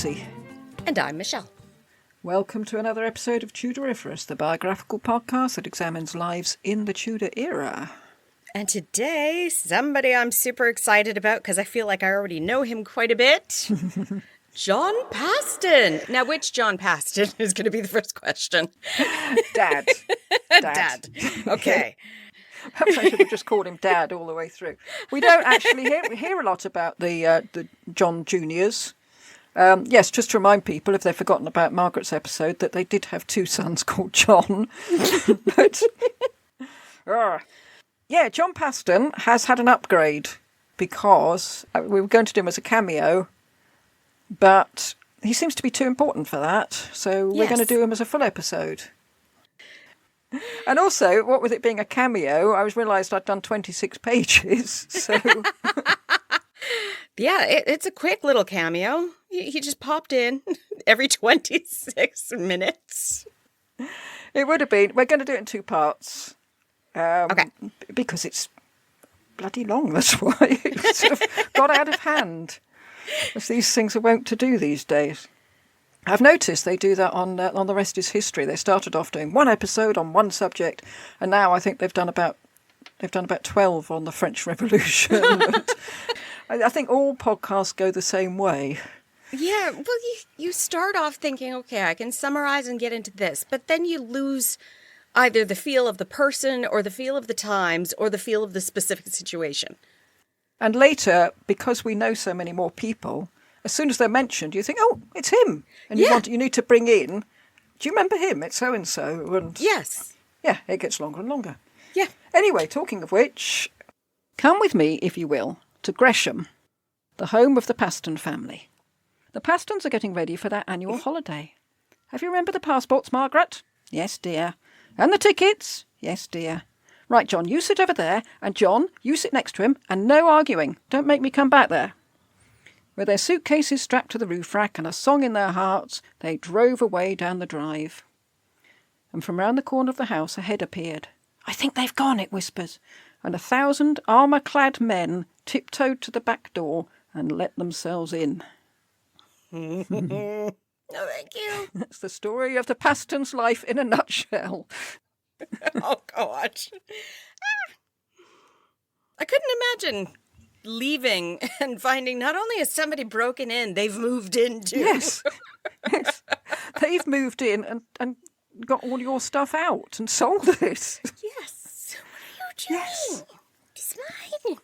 Lucy. And I'm Michelle. Welcome to another episode of Tudoriferous, the biographical podcast that examines lives in the Tudor era. And today, somebody I'm super excited about because I feel like I already know him quite a bit. John Paston. Now, which John Paston is going to be the first question? Dad. Dad. Okay. Perhaps I should have just called him Dad all the way through. We don't actually hear a lot about the John Juniors. Yes, just to remind people, if they've forgotten about Margaret's episode, that they did have two sons called John. But, yeah, John Paston has had an upgrade because we were going to do him as a cameo, but he seems to be too important for that, so we're going to do him as a full episode. And also, what with it being a cameo, I realised I'd done 26 pages, so... Yeah, it's a quick little cameo. He just popped in every 26 minutes. It would have been. We're going to do it in two parts. Okay. Because it's bloody long, that's why. It sort of got out of hand, as these things are wont to do these days. I've noticed they do that on The Rest is History. They started off doing one episode on one subject, and now I think they've done about 12 on the French Revolution. I think all podcasts go the same way. Yeah, well, you start off thinking, okay, I can summarize and get into this, but then you lose either the feel of the person or the feel of the times or the feel of the specific situation. And later, because we know so many more people, as soon as they're mentioned, you think, oh, it's him. And you need to bring in, do you remember him? It's so-and-so. And yes. Yeah, it gets longer and longer. Yeah. Anyway, talking of which, come with me, if you will, to Gresham, the home of the Paston family. The Pastons are getting ready for their annual holiday. Have you remembered the passports, Margaret? Yes, dear. And the tickets? Yes, dear. Right, John, you sit over there, and John, you sit next to him, and no arguing. Don't make me come back there. With their suitcases strapped to the roof rack and a song in their hearts, they drove away down the drive. And from round the corner of the house a head appeared. I think they've gone, it whispers, and 1,000 armour-clad men tiptoed to the back door and let themselves in. No, thank you. That's the story of the Paston's life in a nutshell. Oh, God. I couldn't imagine leaving and finding not only has somebody broken in, they've moved in too. Yes. Yes. They've moved in and got all your stuff out and sold it. Yes. What are you doing? Yes. It's mine.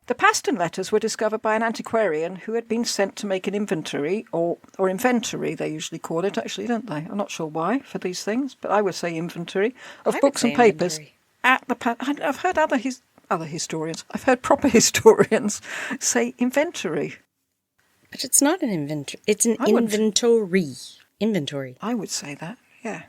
The Paston letters were discovered by an antiquarian who had been sent to make an inventory, or inventory they usually call it, actually, don't they? I'm not sure why for these things, but I would say inventory, of books and papers inventory. At the... I've heard other historians, I've heard proper historians say inventory. But it's not an inventory. It's an inventory. Inventory. I would say that, yeah.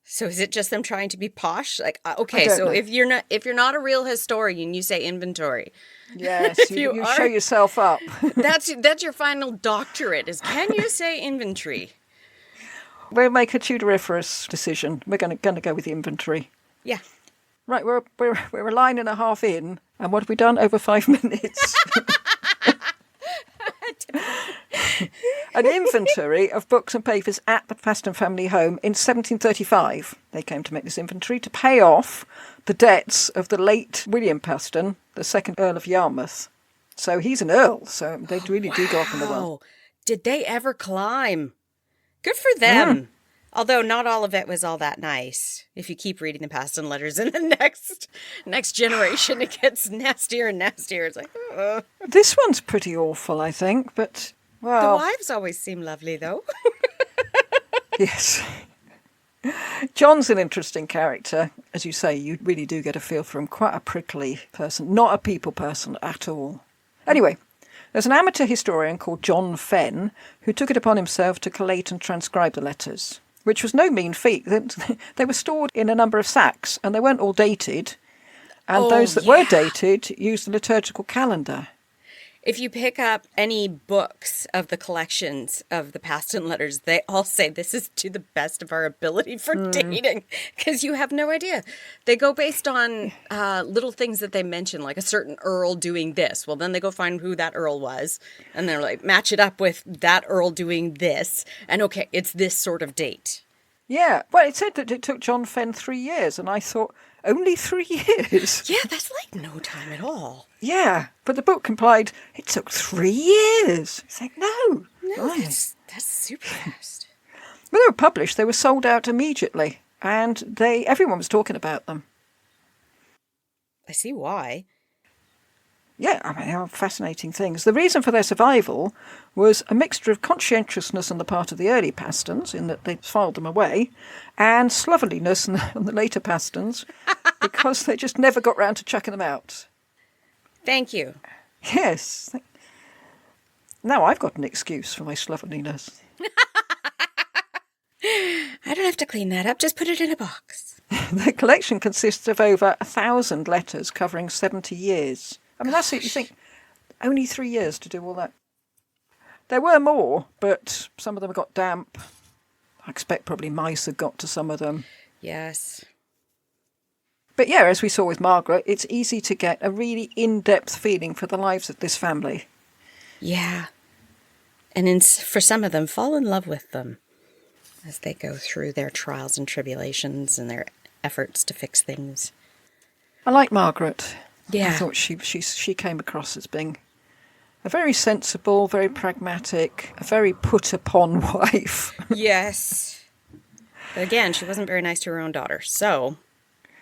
So is it just them trying to be posh? Like, okay, so know. if you're not a real historian, you say inventory. Yes, you show yourself up. That's your final doctorate. Is can you say inventory? We'll make a Tudoriferous decision. We're going to go with the inventory. Yeah. Right, we're a line and a half in, and what have we done? Over 5 minutes. An inventory of books and papers at the Paston family home in 1735. They came to make this inventory to pay off the debts of the late William Paston, the second Earl of Yarmouth. So he's an earl, so they really do go up in the world. Did they ever climb? Good for them. Although not all of it was all that nice. If you keep reading the Paston letters in the next generation, it gets nastier and nastier. It's like, This one's pretty awful, I think, but, well... The wives always seem lovely, though. Yes. John's an interesting character. As you say, you really do get a feel for him. Quite a prickly person. Not a people person at all. Anyway, there's an amateur historian called John Fenn who took it upon himself to collate and transcribe the letters, which was no mean feat. They were stored in a number of sacks, and they weren't all dated. And those that were dated used the liturgical calendar. If you pick up any books of the collections of the Paston letters, they all say this is to the best of our ability for dating, because you have no idea. They go based on little things that they mention, like a certain earl doing this. Well, then they go find who that earl was, and they're like, match it up with that earl doing this, and okay, it's this sort of date. Yeah, well, it said that it took John Fenn 3 years, and I thought, only 3 years? Yeah, that's like no time at all. Yeah, but the book implied it took 3 years. It's like, no. No, Right. that's super fast. When they were published, they were sold out immediately, and everyone was talking about them. I see why. Yeah, I mean, they are fascinating things. The reason for their survival was a mixture of conscientiousness on the part of the early Pastons, in that they filed them away, and slovenliness on the later Pastons, because they just never got round to chucking them out. Thank you. Yes. Now I've got an excuse for my slovenliness. I don't have to clean that up. Just put it in a box. The collection consists of over 1,000 letters covering 70 years. I mean, that's it. You think, only 3 years to do all that. There were more, but some of them got damp. I expect probably mice had got to some of them. Yes. But yeah, as we saw with Margaret, it's easy to get a really in-depth feeling for the lives of this family. Yeah. And for some of them, fall in love with them as they go through their trials and tribulations and their efforts to fix things. I like Margaret. Yeah. I thought she came across as being a very sensible, very pragmatic, a very put-upon wife. Yes. But again, she wasn't very nice to her own daughter, so...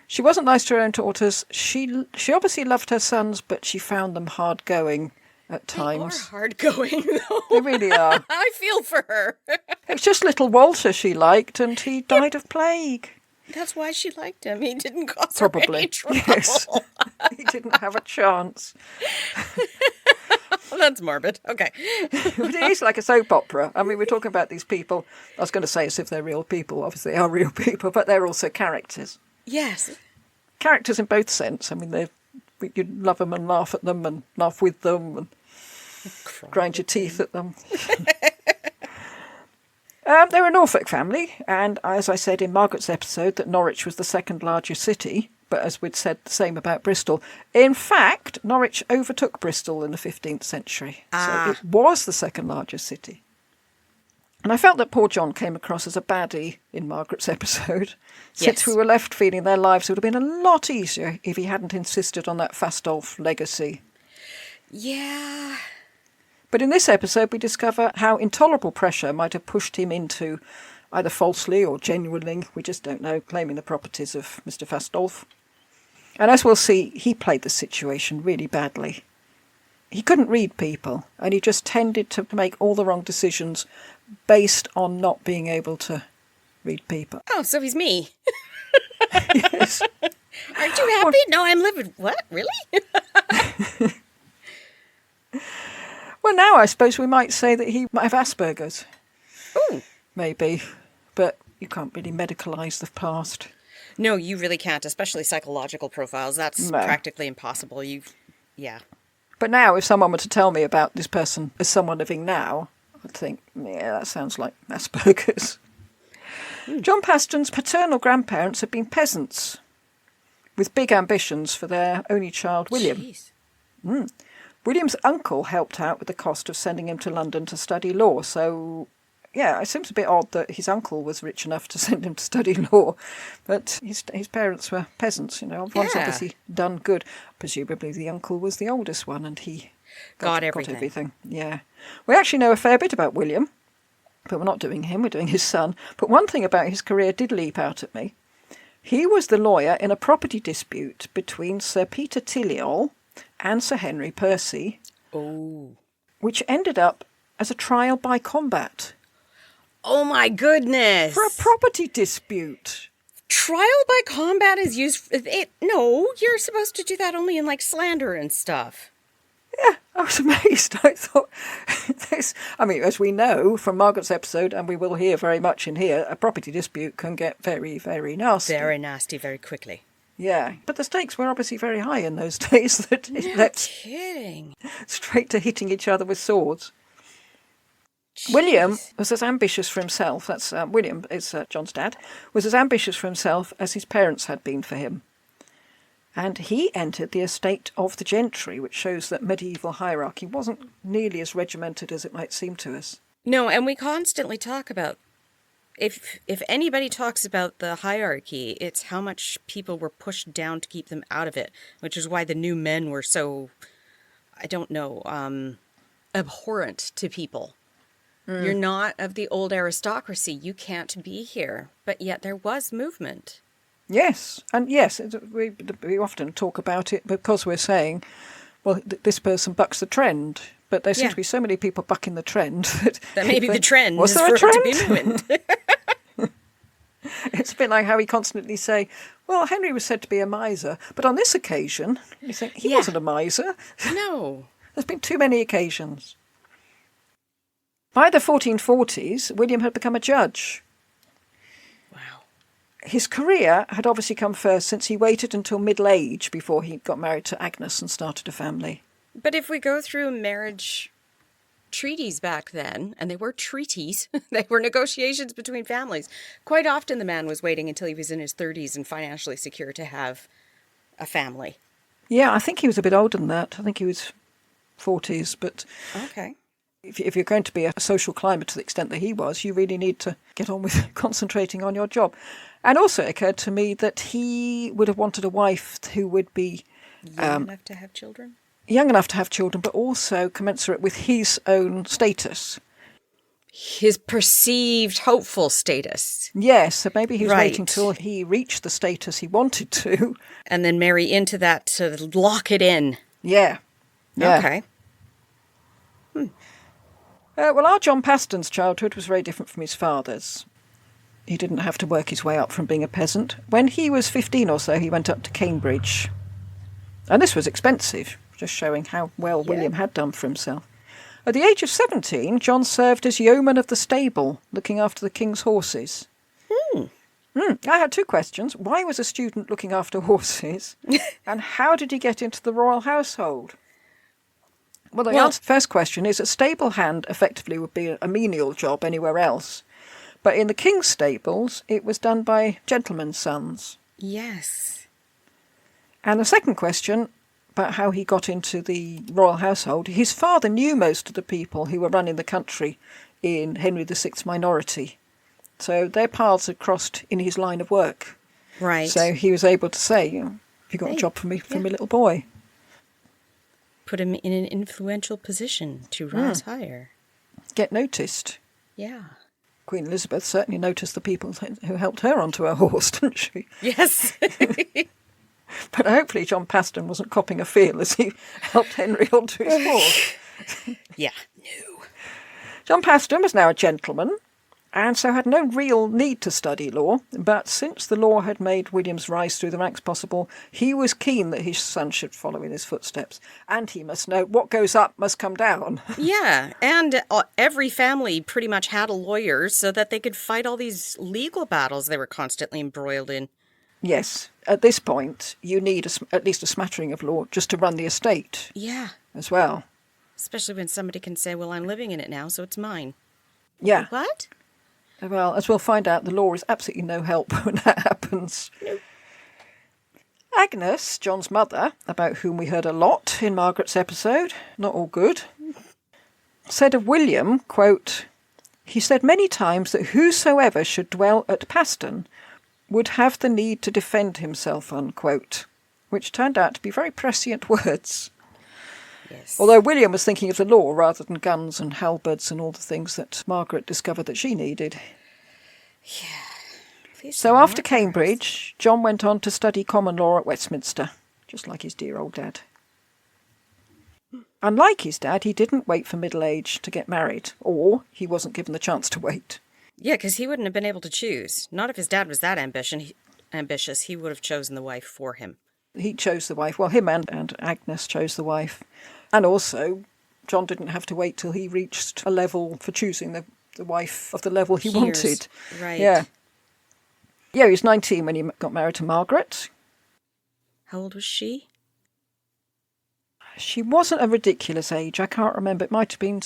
She wasn't nice to her own daughters. She obviously loved her sons, but she found them hard-going at times. They are hard-going, though. They really are. I feel for her. It was just little Walter she liked, and he died of plague. That's why she liked him. He didn't cause her Probably. any trouble. Yes. He didn't have a chance. Well, that's morbid. Okay. But it is like a soap opera. I mean, we're talking about these people. I was going to say as if they're real people. Obviously, they are real people, but they're also characters. Yes. Characters in both sense. I mean, you love them and laugh at them and laugh with them and grind your teeth at them. They're a Norfolk family, and as I said in Margaret's episode, that Norwich was the second largest city, but as we'd said the same about Bristol. In fact, Norwich overtook Bristol in the 15th century. So it was the second largest city. And I felt that poor John came across as a baddie in Margaret's episode, since Yes. we were left feeling their lives would have been a lot easier if he hadn't insisted on that Fastolf legacy. Yeah. But in this episode, we discover how intolerable pressure might have pushed him into, either falsely or genuinely, we just don't know, claiming the properties of Mr. Fastolf. And as we'll see, he played the situation really badly. He couldn't read people, and he just tended to make all the wrong decisions based on not being able to read people. Oh, so he's me. Yes. Aren't you happy? No, I'm living. What? Really? Well, now I suppose we might say that he might have Asperger's. Ooh. Maybe. But you can't really medicalise the past. No, you really can't, especially psychological profiles. That's No. practically impossible. Yeah. But now, if someone were to tell me about this person as someone living now, I'd think, yeah, that sounds like Asperger's. John Paston's paternal grandparents had been peasants with big ambitions for their only child, William. Jeez. William's uncle helped out with the cost of sending him to London to study law. So, yeah, it seems a bit odd that his uncle was rich enough to send him to study law. But his parents were peasants, you know. One's Yeah. obviously done good. Presumably the uncle was the oldest one and he Got everything. Yeah. We actually know a fair bit about William, but we're not doing him, we're doing his son. But one thing about his career did leap out at me. He was the lawyer in a property dispute between Sir Peter Tiliol and Sir Henry Percy, which ended up as a trial by combat Oh my goodness. for a property dispute. Trial by combat is used. No, you're supposed to do that only in like slander and stuff. Yeah, I was amazed. I thought, I mean, as we know from Margaret's episode, and we will hear very much in here, a property dispute can get very, very nasty. Very nasty, very quickly. Yeah, but the stakes were obviously very high in those days. That it No led kidding. straight to hitting each other with swords. William Jeez. was as ambitious for himself, that's William, is John's dad, was as ambitious for himself as his parents had been for him. And he entered the estate of the gentry, which shows that medieval hierarchy wasn't nearly as regimented as it might seem to us. No, and we constantly talk about, if anybody talks about the hierarchy, it's how much people were pushed down to keep them out of it, which is why the new men were so, I don't know, abhorrent to people. You're not of the old aristocracy. You can't be here. But yet there was movement. Yes, and yes, we often talk about it because we're saying, well, this person bucks the trend. But there seem to be so many people bucking the trend. That maybe the trend was is there for a trend? it to be movement. It's a bit like how we constantly say, well, Henry was said to be a miser, but on this occasion, you think, he wasn't a miser. No. There's been too many occasions. By the 1440s, William had become a judge. Wow. His career had obviously come first since he waited until middle age before he got married to Agnes and started a family. But if we go through marriage treaties back then, and they were treaties, they were negotiations between families, quite often the man was waiting until he was in his 30s and financially secure to have a family. Yeah, I think he was a bit older than that. I think he was 40s, but Okay. if you're going to be a social climber to the extent that he was, you really need to get on with concentrating on your job. And also it occurred to me that he would have wanted a wife who would be Young enough to have children? young enough to have children, but also commensurate with his own status. His perceived hopeful status. Yes, so maybe he was Right. waiting till he reached the status he wanted to. And then marry into that to lock it in. Yeah. Yeah. Okay. Well, our John Paston's childhood was very different from his father's. He didn't have to work his way up from being a peasant. When he was 15 or so, he went up to Cambridge. And this was expensive, just showing how well William had done for himself. At the age of 17, John served as yeoman of the stable, looking after the king's horses. I had two questions. Why was a student looking after horses? And how did he get into the royal household? Well, the first question is a stable hand effectively would be a menial job anywhere else. But in the king's stables, it was done by gentlemen's sons. Yes. And the second question about how he got into the royal household, his father knew most of the people who were running the country in Henry VI's minority. So their paths had crossed in his line of work. Right. So he was able to say, have you got a job for me, for my little boy? Put him in an influential position to rise higher. Get noticed. Yeah. Queen Elizabeth certainly noticed the people who helped her onto her horse, didn't she? Yes. But hopefully John Paston wasn't copping a feel as he helped Henry onto his horse. Yeah. No. John Paston was now a gentleman, and so had no real need to study law, but since the law had made William's rise through the ranks possible, he was keen that his son should follow in his footsteps, and he must know what goes up must come down. Yeah, and every family pretty much had a lawyer so that they could fight all these legal battles they were constantly embroiled in. Yes, at this point, you need at least a smattering of law just to run the estate. Yeah. As well. Especially when somebody can say, well, I'm living in it now, so it's mine. Yeah. What? Well, as we'll find out, the law is absolutely no help when that happens. Nope. Agnes, John's mother, about whom we heard a lot in Margaret's episode, not all good, said of William, quote, he said many times that whosoever should dwell at Paston would have the need to defend himself, unquote, which turned out to be very prescient words. Yes. Although William was thinking of the law rather than guns and halberds and all the things that Margaret discovered that she needed. Yeah. So after Cambridge, John went on to study common law at Westminster, just like his dear old dad. Unlike his dad, he didn't wait for middle age to get married, or he wasn't given the chance to wait. Yeah, because he wouldn't have been able to choose. Not if his dad was that ambitious, he would have chosen the wife for him. He chose the wife. Well, him and Agnes chose the wife. And also, John didn't have to wait till he reached a level for choosing the wife of the level he wanted. Right. Yeah. Yeah, he was 19 when he got married to Margaret. How old was she? She wasn't a ridiculous age. I can't remember. It might have been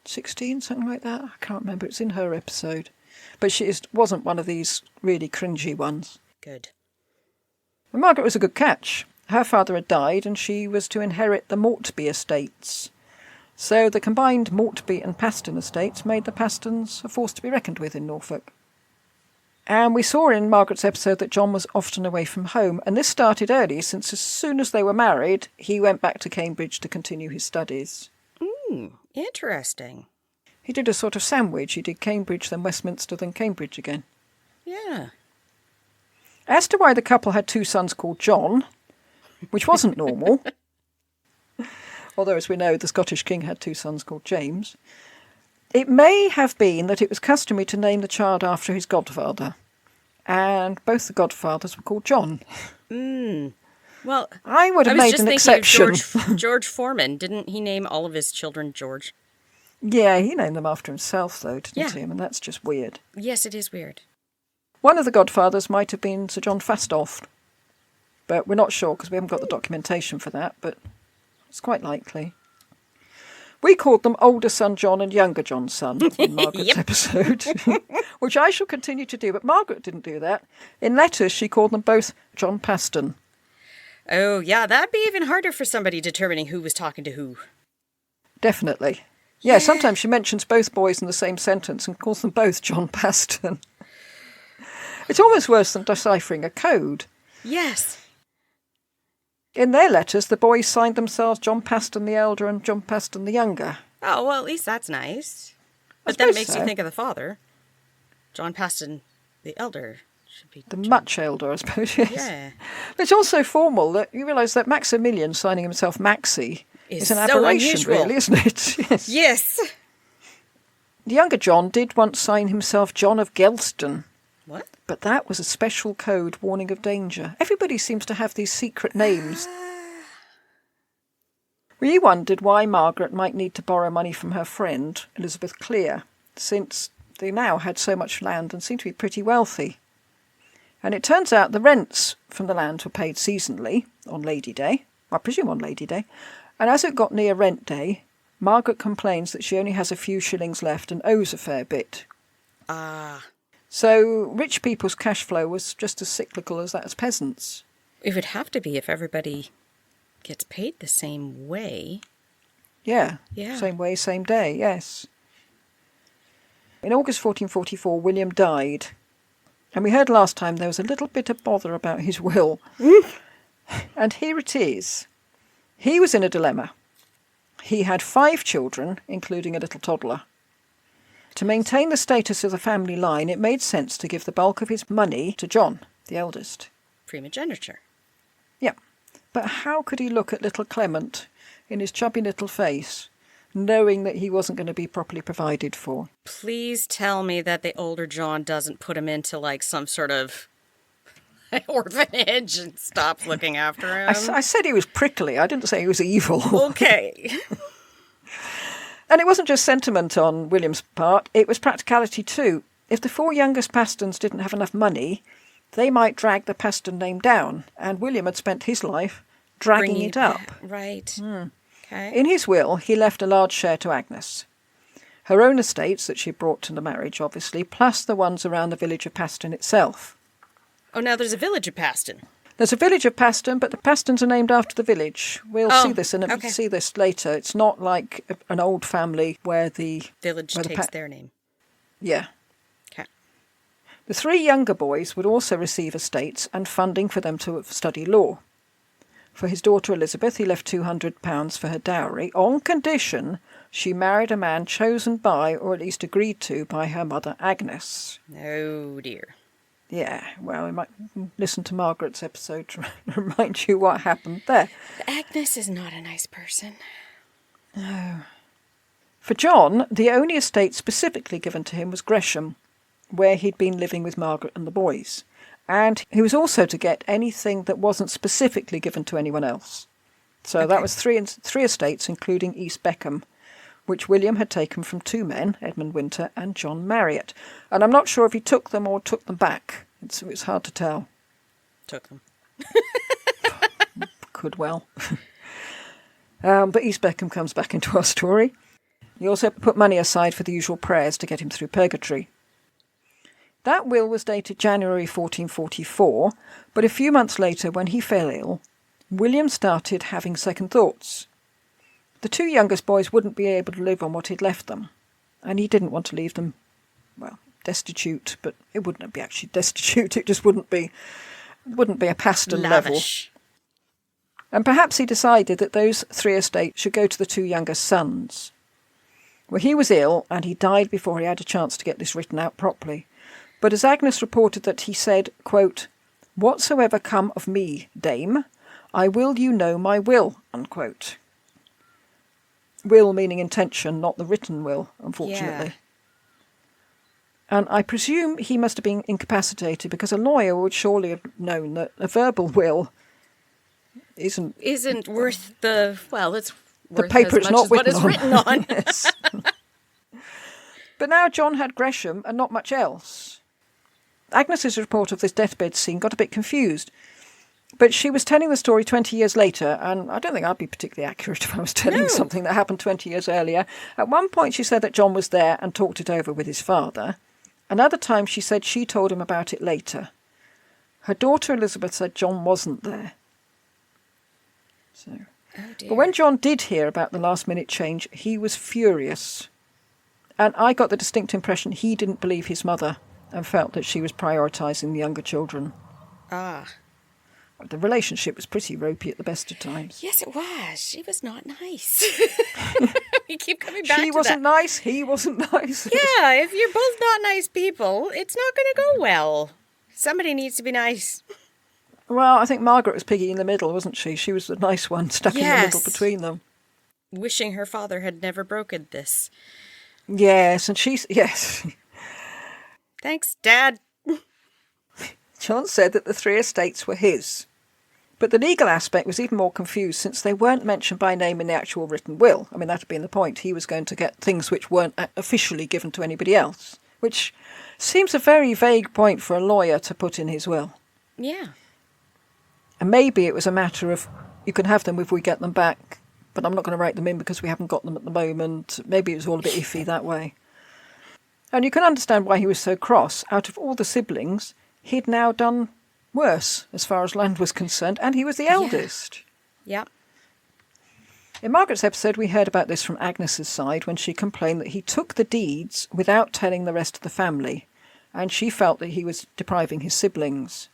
16, something like that. I can't remember. It's in her episode. But she wasn't one of these really cringy ones. Good. And Margaret was a good catch. Her father had died and she was to inherit the Mortby estates. So the combined Mortby and Paston estates made the Pastons a force to be reckoned with in Norfolk. And we saw in Margaret's episode that John was often away from home, and this started early, since as soon as they were married, he went back to Cambridge to continue his studies. Interesting. He did a sort of sandwich. He did Cambridge, then Westminster, then Cambridge again. Yeah. As to why the couple had 2 sons called John, which wasn't normal, although as we know the Scottish king had 2 sons called James, it may have been that it was customary to name the child after his godfather, and both the godfathers were called John. Well, I would have made an exception. George Foreman. Didn't he name all of his children George? Yeah, he named them after himself, though, didn't Yeah. he? I mean, that's just weird. Yes, it is weird. One of the godfathers might have been Sir John Fastolf, but we're not sure because we haven't got the documentation for that, but it's quite likely. We called them older son John and younger John's son in Margaret's episode, which I shall continue to do, but Margaret didn't do that. In letters, she called them both John Paston. Oh, yeah, that'd be even harder for somebody determining who was talking to who. Definitely. Yeah, sometimes she mentions both boys in the same sentence and calls them both John Paston. It's almost worse than deciphering a code. Yes. In their letters, the boys signed themselves John Paston the elder and John Paston the younger. Oh, well, at least that's nice. I But then it suppose makes so. you think of the father. John Paston the elder should be... The much elder, I suppose, yes. Yeah. But it's also formal that you realise that Maximilian signing himself Maxie is an so aberration, unusual. really, isn't it? Yes. Yes. The younger John did once sign himself John of Gelston, What? but that was a special code warning of danger. Everybody seems to have these secret names. We wondered why Margaret might need to borrow money from her friend, Elizabeth Clear, since they now had so much land and seemed to be pretty wealthy. And it turns out the rents from the land were paid seasonally, on Lady Day, I presume on Lady Day, and as it got near rent day, Margaret complains that she only has a few shillings left and owes a fair bit. Ah. So rich people's cash flow was just as cyclical as that as peasants. It would have to be if everybody gets paid the same way. Yeah, Yeah. Same way, same day, yes. In August 1444, William died. And we heard last time there was a little bit of bother about his will. And here it is. He was in a dilemma. He had 5 children, including a little toddler. To maintain the status of the family line, it made sense to give the bulk of his money to John, the eldest. Primogeniture. Yeah. But how could he look at little Clement in his chubby little face, knowing that he wasn't going to be properly provided for? Please tell me that the older John doesn't put him into like some sort of orphanage and stops looking after him. I said he was prickly. I didn't say he was evil. Okay. And it wasn't just sentiment on William's part, it was practicality too. If the 4 youngest Pastons didn't have enough money, they might drag the Paston name down, and William had spent his life dragging it up. Right. Okay. In his will, he left a large share to Agnes. Her own estates that she brought to the marriage, obviously, plus the ones around the village of Paston itself. Oh, now there's a village of Paston. There's a village of Paston, but the Pastons are named after the village. We'll see this see this later. It's not like an old family where the Village takes their name. Yeah. Okay. The 3 younger boys would also receive estates and funding for them to study law. For his daughter Elizabeth, he left £200 for her dowry, on condition she married a man chosen by, or at least agreed to, by her mother Agnes. Oh, dear. Yeah, well, we might listen to Margaret's episode to remind you what happened there. Agnes is not a nice person. No. For John, the only estate specifically given to him was Gresham, where he'd been living with Margaret and the boys. And he was also to get anything that wasn't specifically given to anyone else. So that was three estates, including East Beckham, which William had taken from 2 men, Edmund Winter and John Marriott. And I'm not sure if he took them or took them back. It's hard to tell. Took them. could well. But East Beckham comes back into our story. He also put money aside for the usual prayers to get him through purgatory. That will was dated January 1444, but a few months later, when he fell ill, William started having second thoughts. The two youngest boys wouldn't be able to live on what he'd left them, and he didn't want to leave them, well, destitute, but it wouldn't be actually destitute, it just wouldn't be a Paston level. And perhaps he decided that those 3 estates should go to the 2 youngest sons. Well, he was ill, and he died before he had a chance to get this written out properly. But as Agnes reported that he said, quote, "Whatsoever come of me, dame, I will you know my will," unquote. Will meaning intention, not the written will, unfortunately. Yeah. And I presume he must have been incapacitated, because a lawyer would surely have known that a verbal will isn't worth the, well, it's the worth paper as it's much not as what it's written on. Yes. But now John had Gresham and not much else. Agnes's report of this deathbed scene got a bit confused, but she was telling the story 20 years later, and I don't think I'd be particularly accurate if I was telling something that happened 20 years earlier. At one point she said that John was there and talked it over with his father. Another time she said she told him about it later. Her daughter Elizabeth said John wasn't there. So, but when John did hear about the last-minute change, he was furious. And I got the distinct impression he didn't believe his mother and felt that she was prioritising the younger children. Ah. The relationship was pretty ropey at the best of times. Yes, it was. She was not nice. We keep coming back to that. She wasn't nice, he wasn't nice. Yeah, if you're both not nice people, it's not going to go well. Somebody needs to be nice. Well, I think Margaret was piggy in the middle, wasn't she? She was the nice one, stuck in the middle between them. Wishing her father had never broken this. Yes, and she's... Yes. Thanks, Dad. John said that the 3 estates were his. But the legal aspect was even more confused, since they weren't mentioned by name in the actual written will. I mean, that had been the point. He was going to get things which weren't officially given to anybody else, which seems a very vague point for a lawyer to put in his will. Yeah. And maybe it was a matter of, you can have them if we get them back, but I'm not going to write them in because we haven't got them at the moment. Maybe it was all a bit iffy that way. And you can understand why he was so cross. Out of all the siblings, he'd now done worse as far as land was concerned, and he was the eldest. Yeah. In Margaret's episode, we heard about this from Agnes's side when she complained that he took the deeds without telling the rest of the family, and she felt that he was depriving his siblings.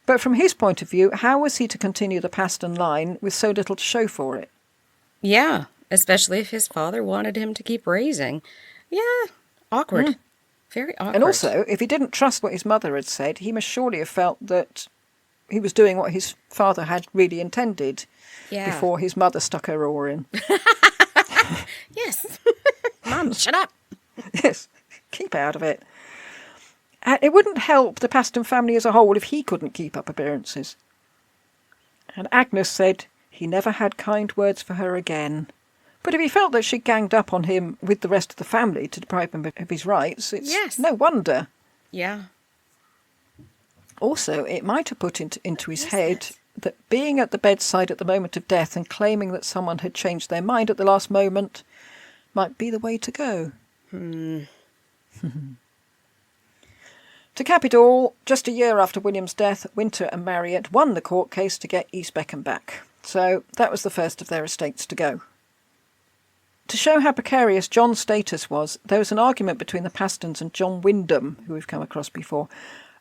But from his point of view, how was he to continue the Paston line with so little to show for it? Yeah, especially if his father wanted him to keep raising. Yeah, awkward. Very awkward. And also, if he didn't trust what his mother had said, he must surely have felt that he was doing what his father had really intended before his mother stuck her oar in. Yes. Mum, shut up. Yes, keep out of it. It wouldn't help the Paston family as a whole if he couldn't keep up appearances. And Agnes said he never had kind words for her again. But if he felt that she ganged up on him with the rest of the family to deprive him of his rights, it's no wonder. Yeah. Also, it might have put into his head that being at the bedside at the moment of death and claiming that someone had changed their mind at the last moment might be the way to go. To cap it all, just a year after William's death, Winter and Marriott won the court case to get East Beckham back. So that was the first of their estates to go. To show how precarious John's status was, there was an argument between the Pastons and John Wyndham, who we've come across before.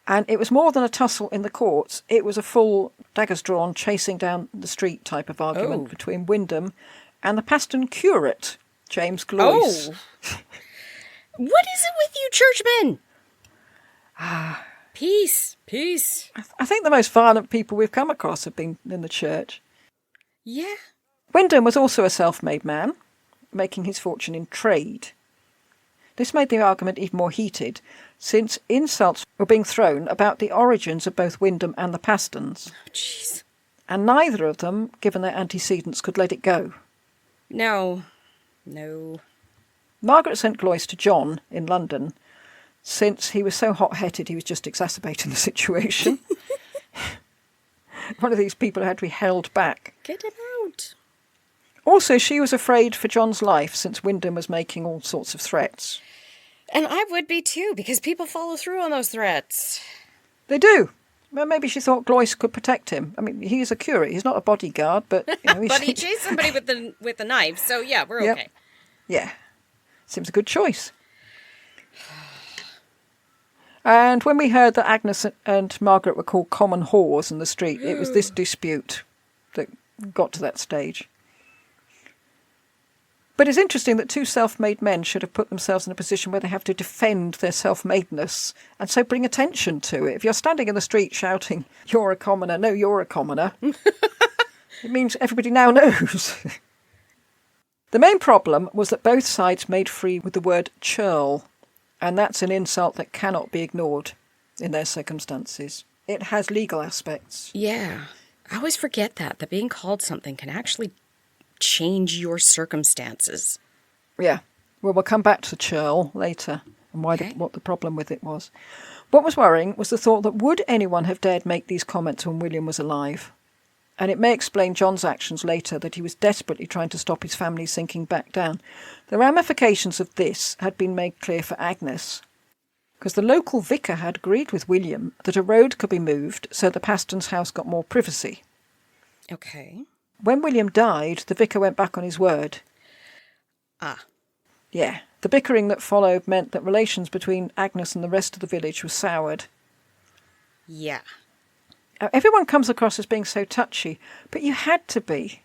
And it was more than a tussle in the courts. It was a full daggers drawn, chasing down the street type of argument between Wyndham and the Paston curate, James Gloyce. What is it with you churchmen? Peace. I think the most violent people we've come across have been in the church. Yeah. Wyndham was also a self-made man, making his fortune in trade. This made the argument even more heated, since insults were being thrown about the origins of both Wyndham and the Pastons. Oh, jeez. And neither of them, given their antecedents, could let it go. No. Margaret sent Gloyce to John in London, since he was so hot-headed he was just exacerbating the situation. one of these people who had to be held back. Get him out. Also, she was afraid for John's life since Wyndham was making all sorts of threats. And I would be too, because people follow through on those threats. They do. Well, maybe she thought Gloyce could protect him. I mean, he's a curate. He's not a bodyguard, but... But he chased somebody with the knife, so yeah, we're okay. Yeah. Seems a good choice. And when we heard that Agnes and Margaret were called common whores in the street, it was this dispute that got to that stage. But it's interesting that two self-made men should have put themselves in a position where they have to defend their self-madeness and so bring attention to it. If you're standing in the street shouting, "You're a commoner, no, you're a commoner," it means everybody now knows. The main problem was that both sides made free with the word churl, and that's an insult that cannot be ignored in their circumstances. It has legal aspects. Yeah. I always forget that being called something can actually change your circumstances. Yeah. Well, we'll come back to churl later and what the problem with it was. What was worrying was the thought that would anyone have dared make these comments when William was alive? And it may explain John's actions later, that he was desperately trying to stop his family sinking back down. The ramifications of this had been made clear for Agnes, because the local vicar had agreed with William that a road could be moved so the Paston's house got more privacy. Okay. When William died, the vicar went back on his word. Ah. Yeah. The bickering that followed meant that relations between Agnes and the rest of the village were soured. Yeah. Everyone comes across as being so touchy, but you had to be.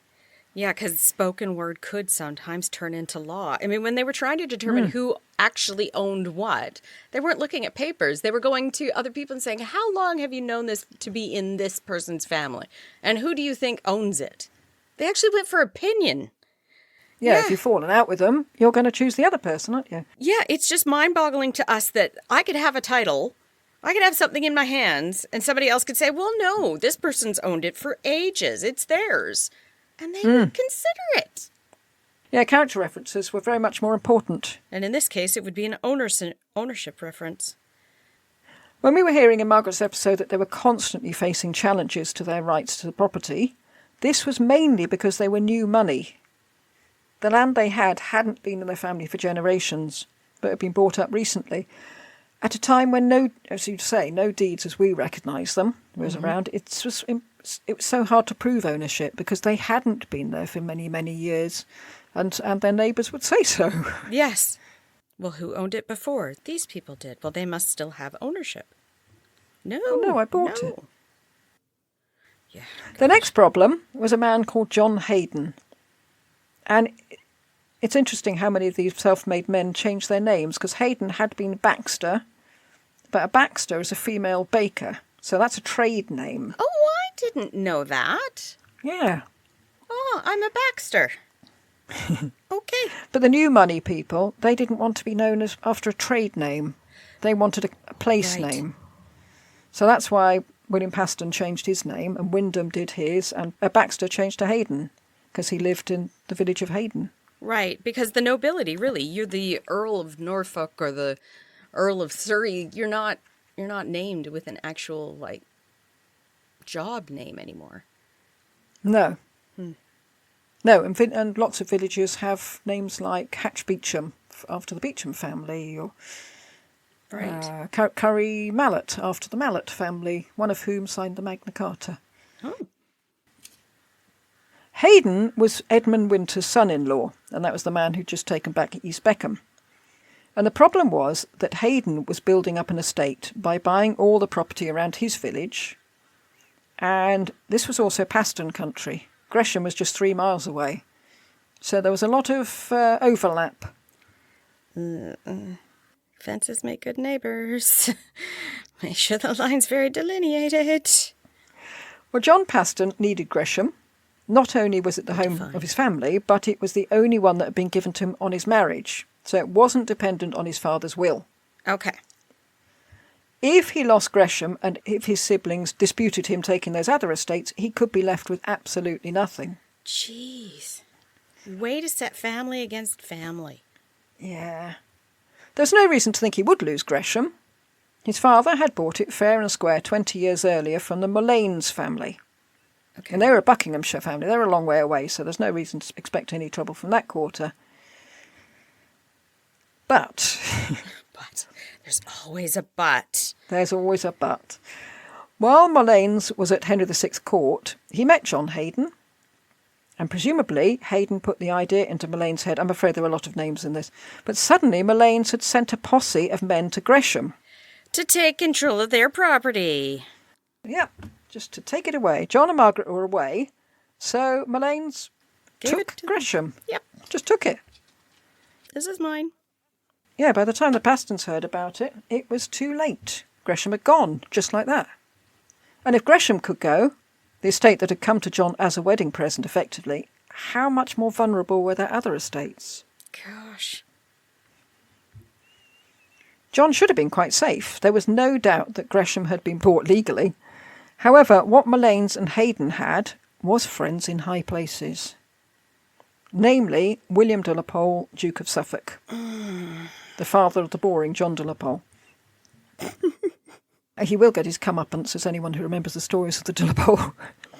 Yeah, because spoken word could sometimes turn into law. I mean, when they were trying to determine who actually owned what, they weren't looking at papers. They were going to other people and saying, how long have you known this to be in this person's family? And who do you think owns it? They actually went for opinion. Yeah, if you've fallen out with them, you're going to choose the other person, aren't you? Yeah, it's just mind-boggling to us that I could have a title, I could have something in my hands, and somebody else could say, well, no, this person's owned it for ages. It's theirs. And they would consider it. Yeah, character references were very much more important. And in this case, it would be an ownership reference. When we were hearing in Margaret's episode that they were constantly facing challenges to their rights to the property, this was mainly because they were new money. The land they hadn't been in their family for generations, but had been bought up recently. At a time when no deeds as we recognise them was around, it was so hard to prove ownership because they hadn't been there for many, many years, and their neighbours would say so. Yes. Well, who owned it before? These people did. Well, they must still have ownership. No. Oh, no, I bought it. Yeah. The next problem was a man called John Hayden. And it's interesting how many of these self-made men changed their names, because Hayden had been Baxter, but a Baxter is a female baker, so that's a trade name. Oh, I didn't know that. Yeah. Oh, I'm a Baxter. Okay. But the new money people, they didn't want to be known as after a trade name. They wanted a place name. So that's why William Paston changed his name, and Wyndham did his, and Baxter changed to Hayden, because he lived in the village of Hayden. Right, because the nobility, really, you're the Earl of Norfolk or the Earl of Surrey. You're not named with an actual, job name anymore. No. No, and lots of villages have names like Hatch Beecham, after the Beecham family, or Curry Mallet, after the Mallet family, one of whom signed the Magna Carta. Oh. Hayden was Edmund Winter's son-in-law, and that was the man who'd just taken back East Beckham. And the problem was that Hayden was building up an estate by buying all the property around his village, and this was also Paston country. Gresham was just 3 miles away. So there was a lot of overlap. Fences make good neighbours. Make sure the line's very delineated. Well, John Paston needed Gresham. Not only was it the home of his family, but it was the only one that had been given to him on his marriage. So it wasn't dependent on his father's will. Okay. If he lost Gresham and if his siblings disputed him taking those other estates, he could be left with absolutely nothing. Jeez. Way to set family against family. Yeah. There's no reason to think he would lose Gresham. His father had bought it fair and square 20 years earlier from the Mullanes family. Okay. And they were a Buckinghamshire family. They were a long way away, so there's no reason to expect any trouble from that quarter. But... But. There's always a but. There's always a but. While Mullane was at Henry VI's court, he met John Haydon, and presumably Haydon put the idea into Mullane's head. I'm afraid there are a lot of names in this. But suddenly Mullane had sent a posse of men to Gresham. To take control of their property. Yep, just to take it away. John and Margaret were away, so Mullane's took Gresham. Yep. Just took it. This is mine. Yeah, by the time the Pastons heard about it, it was too late. Gresham had gone, just like that. And if Gresham could go, the estate that had come to John as a wedding present, effectively, how much more vulnerable were their other estates? Gosh. John should have been quite safe. There was no doubt that Gresham had been bought legally. However, what Mullanes and Haydon had was friends in high places. Namely, William de la Pole, Duke of Suffolk. The father of the boring John de la Pole. He will get his comeuppance, as anyone who remembers the stories of the de la Pole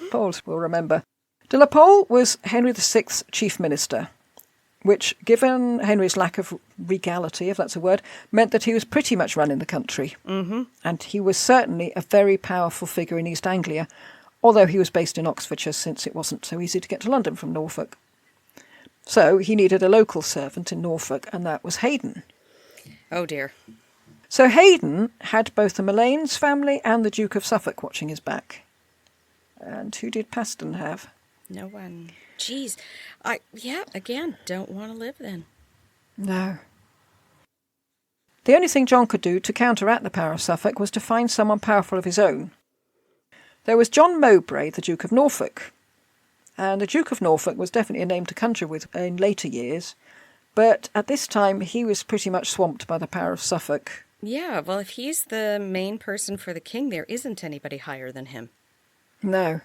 Poles will remember. De la Pole was Henry VI's chief minister, which, given Henry's lack of regality, if that's a word, meant that he was pretty much running the country. Mm-hmm. And he was certainly a very powerful figure in East Anglia, although he was based in Oxfordshire, since it wasn't so easy to get to London from Norfolk. So he needed a local servant in Norfolk, and that was Haydon. Oh dear. So Haydon had both the Mullanes family and the Duke of Suffolk watching his back. And who did Paston have? No one. Jeez. Again, don't want to live then. No. The only thing John could do to counteract the power of Suffolk was to find someone powerful of his own. There was John Mowbray, the Duke of Norfolk. And the Duke of Norfolk was definitely a name to conjure with in later years. But at this time, he was pretty much swamped by the power of Suffolk. Yeah, well, if he's the main person for the king, there isn't anybody higher than him. No.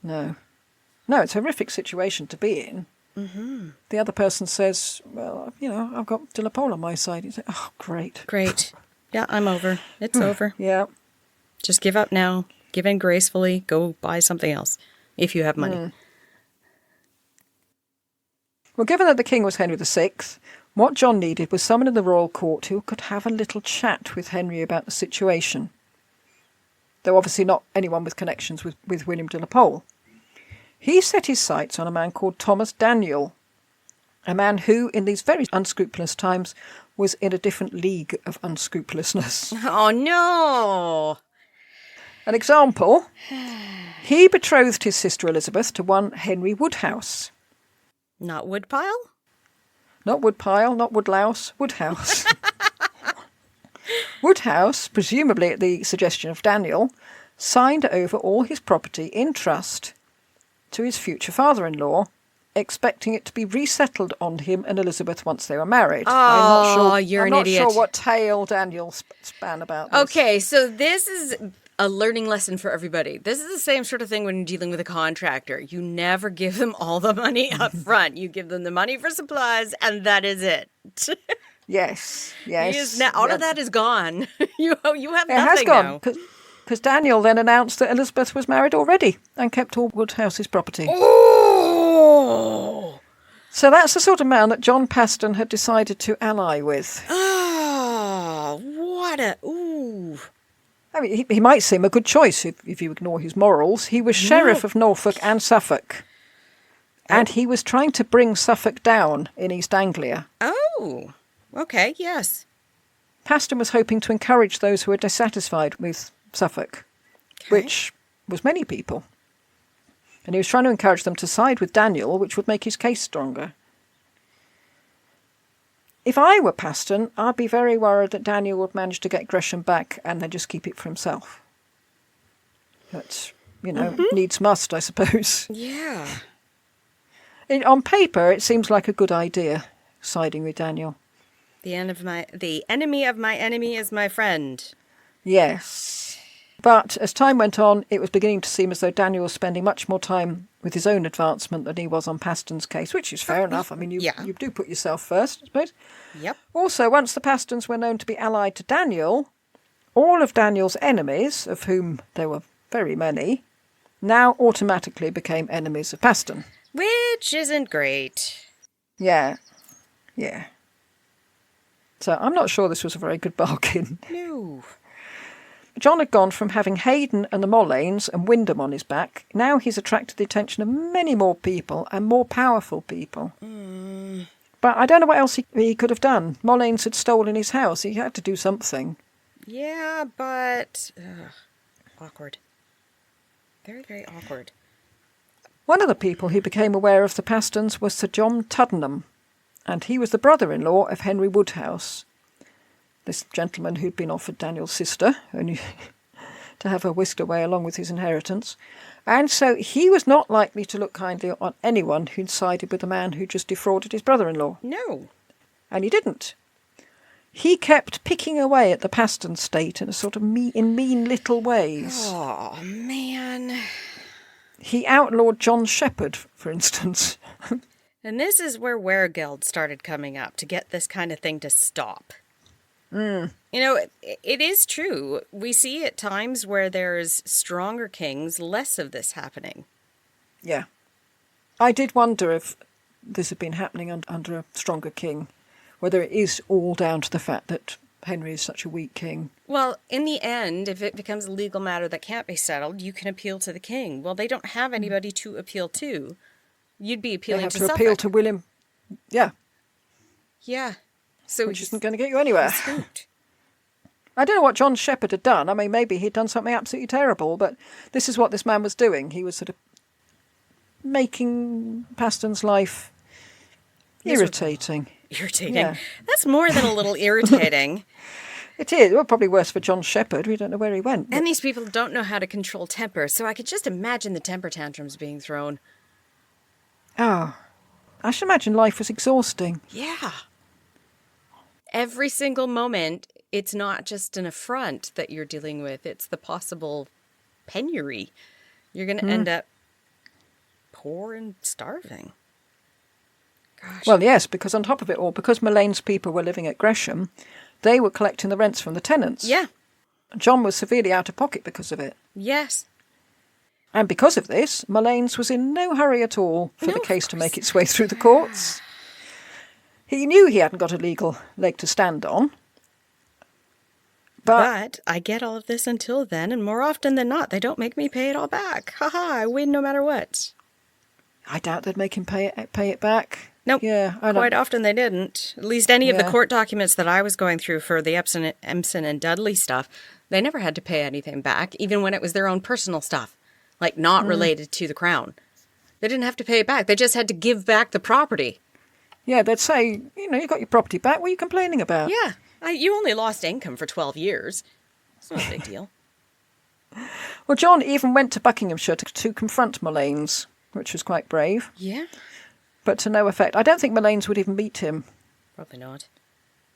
No, it's a horrific situation to be in. Mm-hmm. The other person says, well, I've got de la Pole on my side. You say, oh, great. Great. Yeah, I'm over. It's over. Yeah. Just give up now. Give in gracefully. Go buy something else, if you have money. Well, given that the king was Henry VI, what John needed was someone in the royal court who could have a little chat with Henry about the situation. Though obviously not anyone with connections with William de la Pole. He set his sights on a man called Thomas Daniel, a man who, in these very unscrupulous times, was in a different league of unscrupulousness. Oh, no! An example, he betrothed his sister Elizabeth to one Henry Woodhouse. Not Woodpile? Not Woodpile, not Woodlouse, Woodhouse. Woodhouse, presumably at the suggestion of Daniel, signed over all his property in trust to his future father-in-law, expecting it to be resettled on him and Elizabeth once they were married. Oh, you're an idiot. I'm not sure what tale Daniel span about this. Okay, so this is a learning lesson for everybody. This is the same sort of thing when you're dealing with a contractor. You never give them all the money up front. You give them the money for supplies, and that is it. Yes. All of that is gone. You have nothing now. It has gone, now. Because Daniel then announced that Elizabeth was married already and kept all Woodhouse's property. Oh! So that's the sort of man that John Paston had decided to ally with. Oh, what a... Ooh. I mean, he might seem a good choice if you ignore his morals. He was Sheriff of Norfolk and Suffolk. And he was trying to bring Suffolk down in East Anglia. Oh, okay, yes. Paston was hoping to encourage those who were dissatisfied with Suffolk, which was many people. And he was trying to encourage them to side with Daniel, which would make his case stronger. If I were Paston, I'd be very worried that Daniel would manage to get Gresham back and then just keep it for himself. But, needs must, I suppose. Yeah. On paper, it seems like a good idea, siding with Daniel. The enemy of my enemy is my friend. Yes. But as time went on, it was beginning to seem as though Daniel was spending much more time with his own advancement than he was on Paston's case, which is fair enough. I mean, you do put yourself first, I suppose. Yep. Also, once the Pastons were known to be allied to Daniel, all of Daniel's enemies, of whom there were very many, now automatically became enemies of Paston. Which isn't great. Yeah. So I'm not sure this was a very good bargain. No. John had gone from having Hayden and the Moleyns and Wyndham on his back. Now he's attracted the attention of many more people and more powerful people. But I don't know what else he could have done. Moleyns had stolen his house. He had to do something. Yeah, but... awkward. Very, very awkward. One of the people who became aware of the Pastons was Sir John Tuddenham, and he was the brother-in-law of Henry Woodhouse, this gentleman who'd been offered Daniel's sister, only to have her whisked away along with his inheritance. And so he was not likely to look kindly on anyone who'd sided with the man who just defrauded his brother-in-law. No. And he didn't. He kept picking away at the Paston state in a sort of mean little ways. Oh, man. He outlawed John Shepherd, for instance. And this is where Weregild started coming up to get this kind of thing to stop. You know, it is true. We see at times where there's stronger kings, less of this happening. Yeah. I did wonder if this had been happening under a stronger king, whether it is all down to the fact that Henry is such a weak king. Well, in the end, if it becomes a legal matter that can't be settled, you can appeal to the king. Well, they don't have anybody to appeal to. You'd be appealing to They have to appeal to William. Yeah. Yeah. So Which isn't going to get you anywhere. Scoot. I don't know what John Shepherd had done. I mean, maybe he'd done something absolutely terrible, but this is what this man was doing. He was sort of making Paston's life irritating. Irritating. Yeah. That's more than a little irritating. It is. Well, probably worse for John Shepherd. We don't know where he went. And these people don't know how to control temper, so I could just imagine the temper tantrums being thrown. Oh, I should imagine life was exhausting. Yeah. Every single moment, it's not just an affront that you're dealing with. It's the possible penury. You're going to end up poor and starving. Gosh. Well, yes, because on top of it all, because Mullane's people were living at Gresham, they were collecting the rents from the tenants. Yeah. John was severely out of pocket because of it. Yes. And because of this, Mullane's was in no hurry at all for the case to make its way through the courts. He knew he hadn't got a legal leg to stand on. But I get all of this until then, and more often than not, they don't make me pay it all back. I win no matter what. I doubt they'd make him pay it back. Nope. Yeah, quite often they didn't. At least any of the court documents that I was going through for the Empson and Dudley stuff, they never had to pay anything back, even when it was their own personal stuff, like not related to the crown. They didn't have to pay it back. They just had to give back the property. Yeah, they'd say, you got your property back. What are you complaining about? Yeah. You only lost income for 12 years. It's not a big deal. Well, John even went to Buckinghamshire to confront Mullane's, which was quite brave. Yeah. But to no effect. I don't think Mullane's would even meet him. Probably not.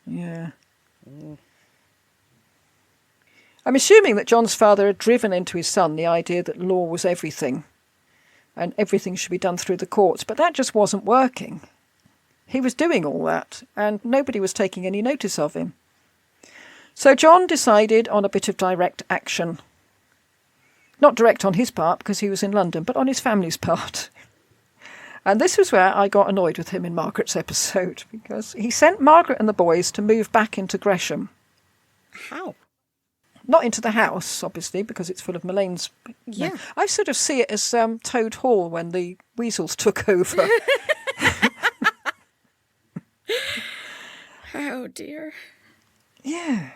Yeah. I'm assuming that John's father had driven into his son the idea that law was everything and everything should be done through the courts, but that just wasn't working. He was doing all that, and nobody was taking any notice of him. So John decided on a bit of direct action. Not direct on his part, because he was in London, but on his family's part. And this was where I got annoyed with him in Margaret's episode, because he sent Margaret and the boys to move back into Gresham. How? Not into the house, obviously, because it's full of Mullane's. Yeah. I sort of see it as Toad Hall when the weasels took over. Oh, dear. Yeah.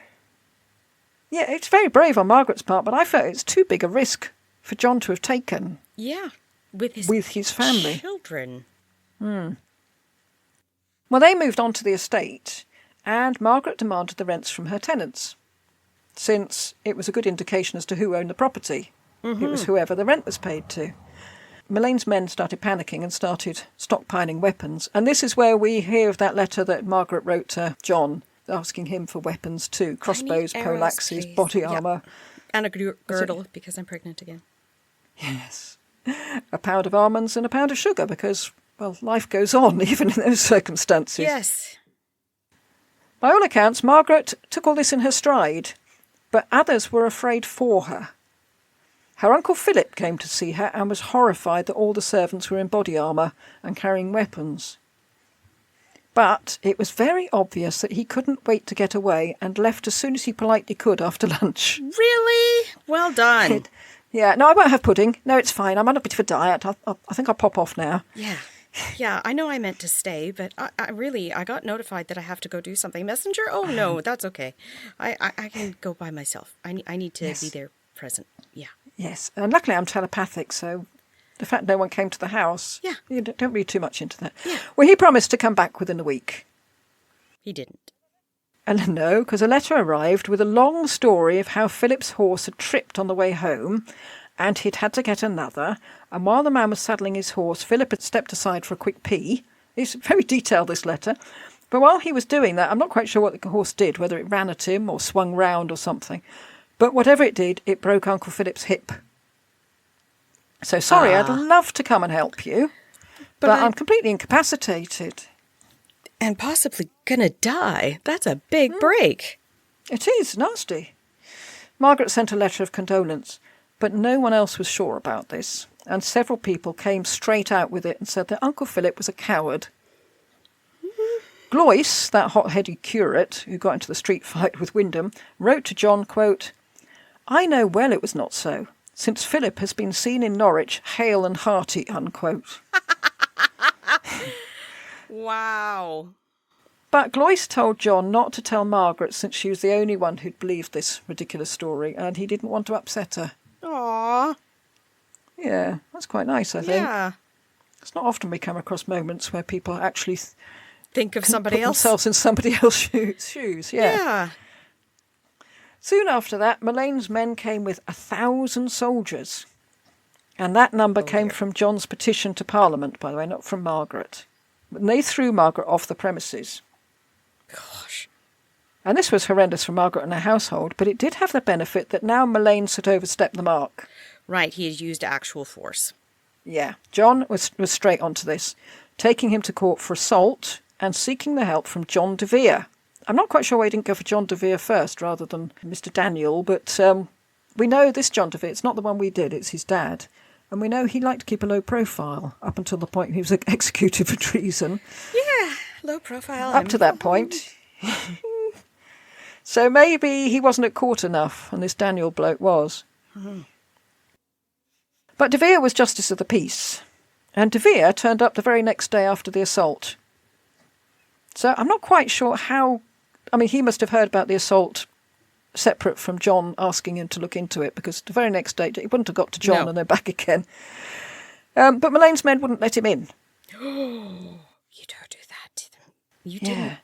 Yeah, it's very brave on Margaret's part, but I felt it's too big a risk for John to have taken. Yeah. With his family. Children. Well, they moved on to the estate, and Margaret demanded the rents from her tenants, since it was a good indication as to who owned the property. It was whoever the rent was paid to. Mullane's men started panicking and started stockpiling weapons. And this is where we hear of that letter that Margaret wrote to John, asking him for weapons too. Crossbows, poleaxes, body armour. And a girdle, because I'm pregnant again. Yes. A pound of almonds and a pound of sugar, because, well, life goes on, even in those circumstances. Yes. By all accounts, Margaret took all this in her stride, but others were afraid for her. Her Uncle Philip came to see her and was horrified that all the servants were in body armour and carrying weapons. But it was very obvious that he couldn't wait to get away and left as soon as he politely could after lunch. Really? Well done. Yeah, no, I won't have pudding. No, it's fine. I'm on a bit of a diet. I think I'll pop off now. Yeah. Yeah, I know I meant to stay, but I got notified that I have to go do something. Messenger? Oh, no, that's okay. I can go by myself. I need to be there present. Yeah. Yes, and luckily I'm telepathic, so the fact no one came to the house, you don't read too much into that. Yeah. Well, he promised to come back within a week. He didn't. And no, because a letter arrived with a long story of how Philip's horse had tripped on the way home, and he'd had to get another, and while the man was saddling his horse, Philip had stepped aside for a quick pee. It's very detailed, this letter. But while he was doing that, I'm not quite sure what the horse did, whether it ran at him or swung round or something. But whatever it did, it broke Uncle Philip's hip. So sorry, I'd love to come and help you, but I'm completely incapacitated. And possibly gonna die. That's a big break. It is nasty. Margaret sent a letter of condolence, but no one else was sure about this, and several people came straight out with it and said that Uncle Philip was a coward. Gloyce, that hot-headed curate who got into the street fight with Wyndham, wrote to John, quote, "I know well it was not so, since Philip has been seen in Norwich hale and hearty," unquote. Wow. But Gloyce told John not to tell Margaret since she was the only one who'd believed this ridiculous story, and he didn't want to upset her. Aww. Yeah, that's quite nice, I think. Yeah. It's not often we come across moments where people actually Think of somebody put else. themselves in somebody else's shoes. Yeah. Soon after that, Maligne's men came with 1,000 soldiers. And that number came from John's petition to Parliament, by the way, not from Margaret. And they threw Margaret off the premises. Gosh. And this was horrendous for Margaret and her household, but it did have the benefit that now Maligne's had overstepped the mark. Right, he had used actual force. Yeah, John was straight onto this, taking him to court for assault and seeking the help from John de Vere. I'm not quite sure why he didn't go for John de Vere first rather than Mr. Daniel, but we know this John de Vere, it's not the one we did, it's his dad. And we know he liked to keep a low profile up until the point he was executed for treason. Yeah, low profile. Up to that point. So maybe he wasn't at court enough, and this Daniel bloke was. Mm-hmm. But de Vere was Justice of the Peace, and de Vere turned up the very next day after the assault. So I'm not quite sure how... I mean, he must have heard about the assault separate from John asking him to look into it, because the very next day he wouldn't have got to John and then back again. But Maligne's men wouldn't let him in. You don't do that to them. You didn't.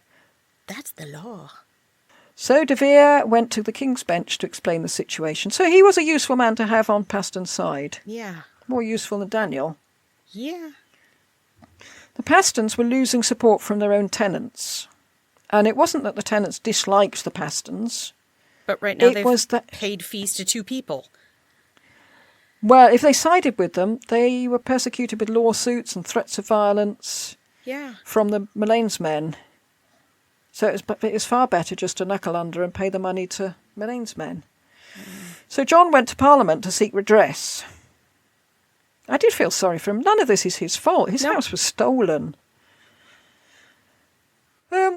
That's the law. So de Vere went to the King's Bench to explain the situation. So he was a useful man to have on Paston's side. Yeah. More useful than Daniel. Yeah. The Pastons were losing support from their own tenants. And it wasn't that the tenants disliked the Pastons. But right now they've paid fees to two people. Well, if they sided with them, they were persecuted with lawsuits and threats of violence from the Maligne's men. So it was far better just to knuckle under and pay the money to Maligne's men. So John went to Parliament to seek redress. I did feel sorry for him. None of this is his fault. His house was stolen.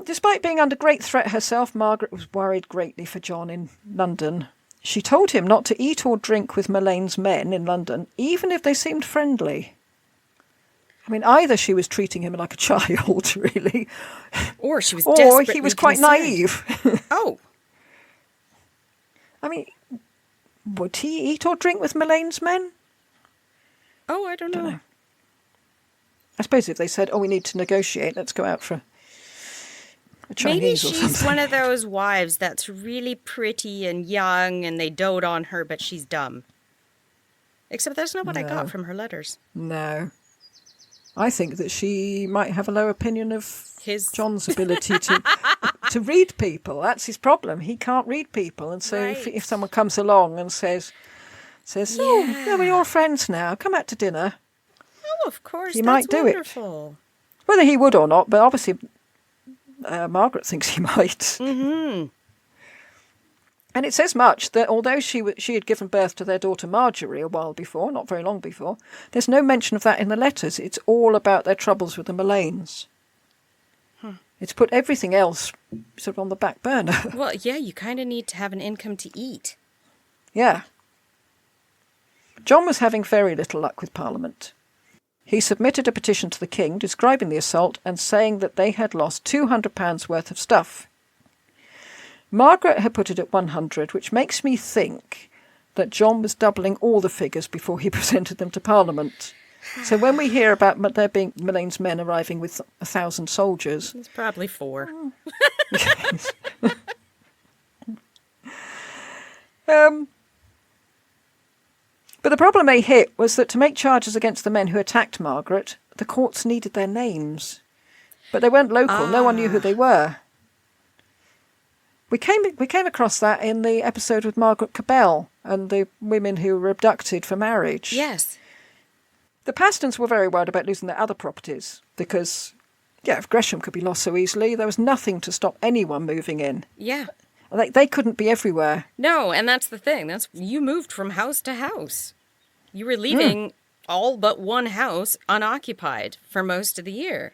Despite being under great threat herself, Margaret was worried greatly for John in London. She told him not to eat or drink with Maligne's men in London, even if they seemed friendly. I mean, either she was treating him like a child, really, or she was desperately or he was quite naive. Oh. I mean, would he eat or drink with Maligne's men? Oh, I don't know. I suppose if they said, we need to negotiate, let's go out for a Chinese Maybe or she's something. one of those wives that's really pretty and young and they dote on her, but she's dumb. Except that's not what I got from her letters. No. I think that she might have a low opinion of John's ability to read people. That's his problem. He can't read people. And so if someone comes along and says, we're your friends now, come out to dinner. Oh, of course. He that's might do wonderful. it. Whether he would or not, but obviously Margaret thinks he might. Mm-hmm. And it says much that although she had given birth to their daughter Marjorie a while before, not very long before, there's no mention of that in the letters. It's all about their troubles with the Maligns. It's put everything else sort of on the back burner. Well, yeah, you kind of need to have an income to eat. Yeah. John was having very little luck with Parliament. He submitted a petition to the king describing the assault and saying that they had lost £200 worth of stuff. Margaret had put it at 100, which makes me think that John was doubling all the figures before he presented them to Parliament. So when we hear about there being Maligne's men arriving with 1,000 soldiers... It's probably 4. But the problem they hit was that to make charges against the men who attacked Margaret, the courts needed their names. But they weren't local. No one knew who they were. We came across that in the episode with Margaret Cabell and the women who were abducted for marriage. Yes. The Pastons were very worried about losing their other properties because, if Gresham could be lost so easily, there was nothing to stop anyone moving in. Yeah. They couldn't be everywhere. No, and that's the thing. You moved from house to house. You were leaving all but one house unoccupied for most of the year.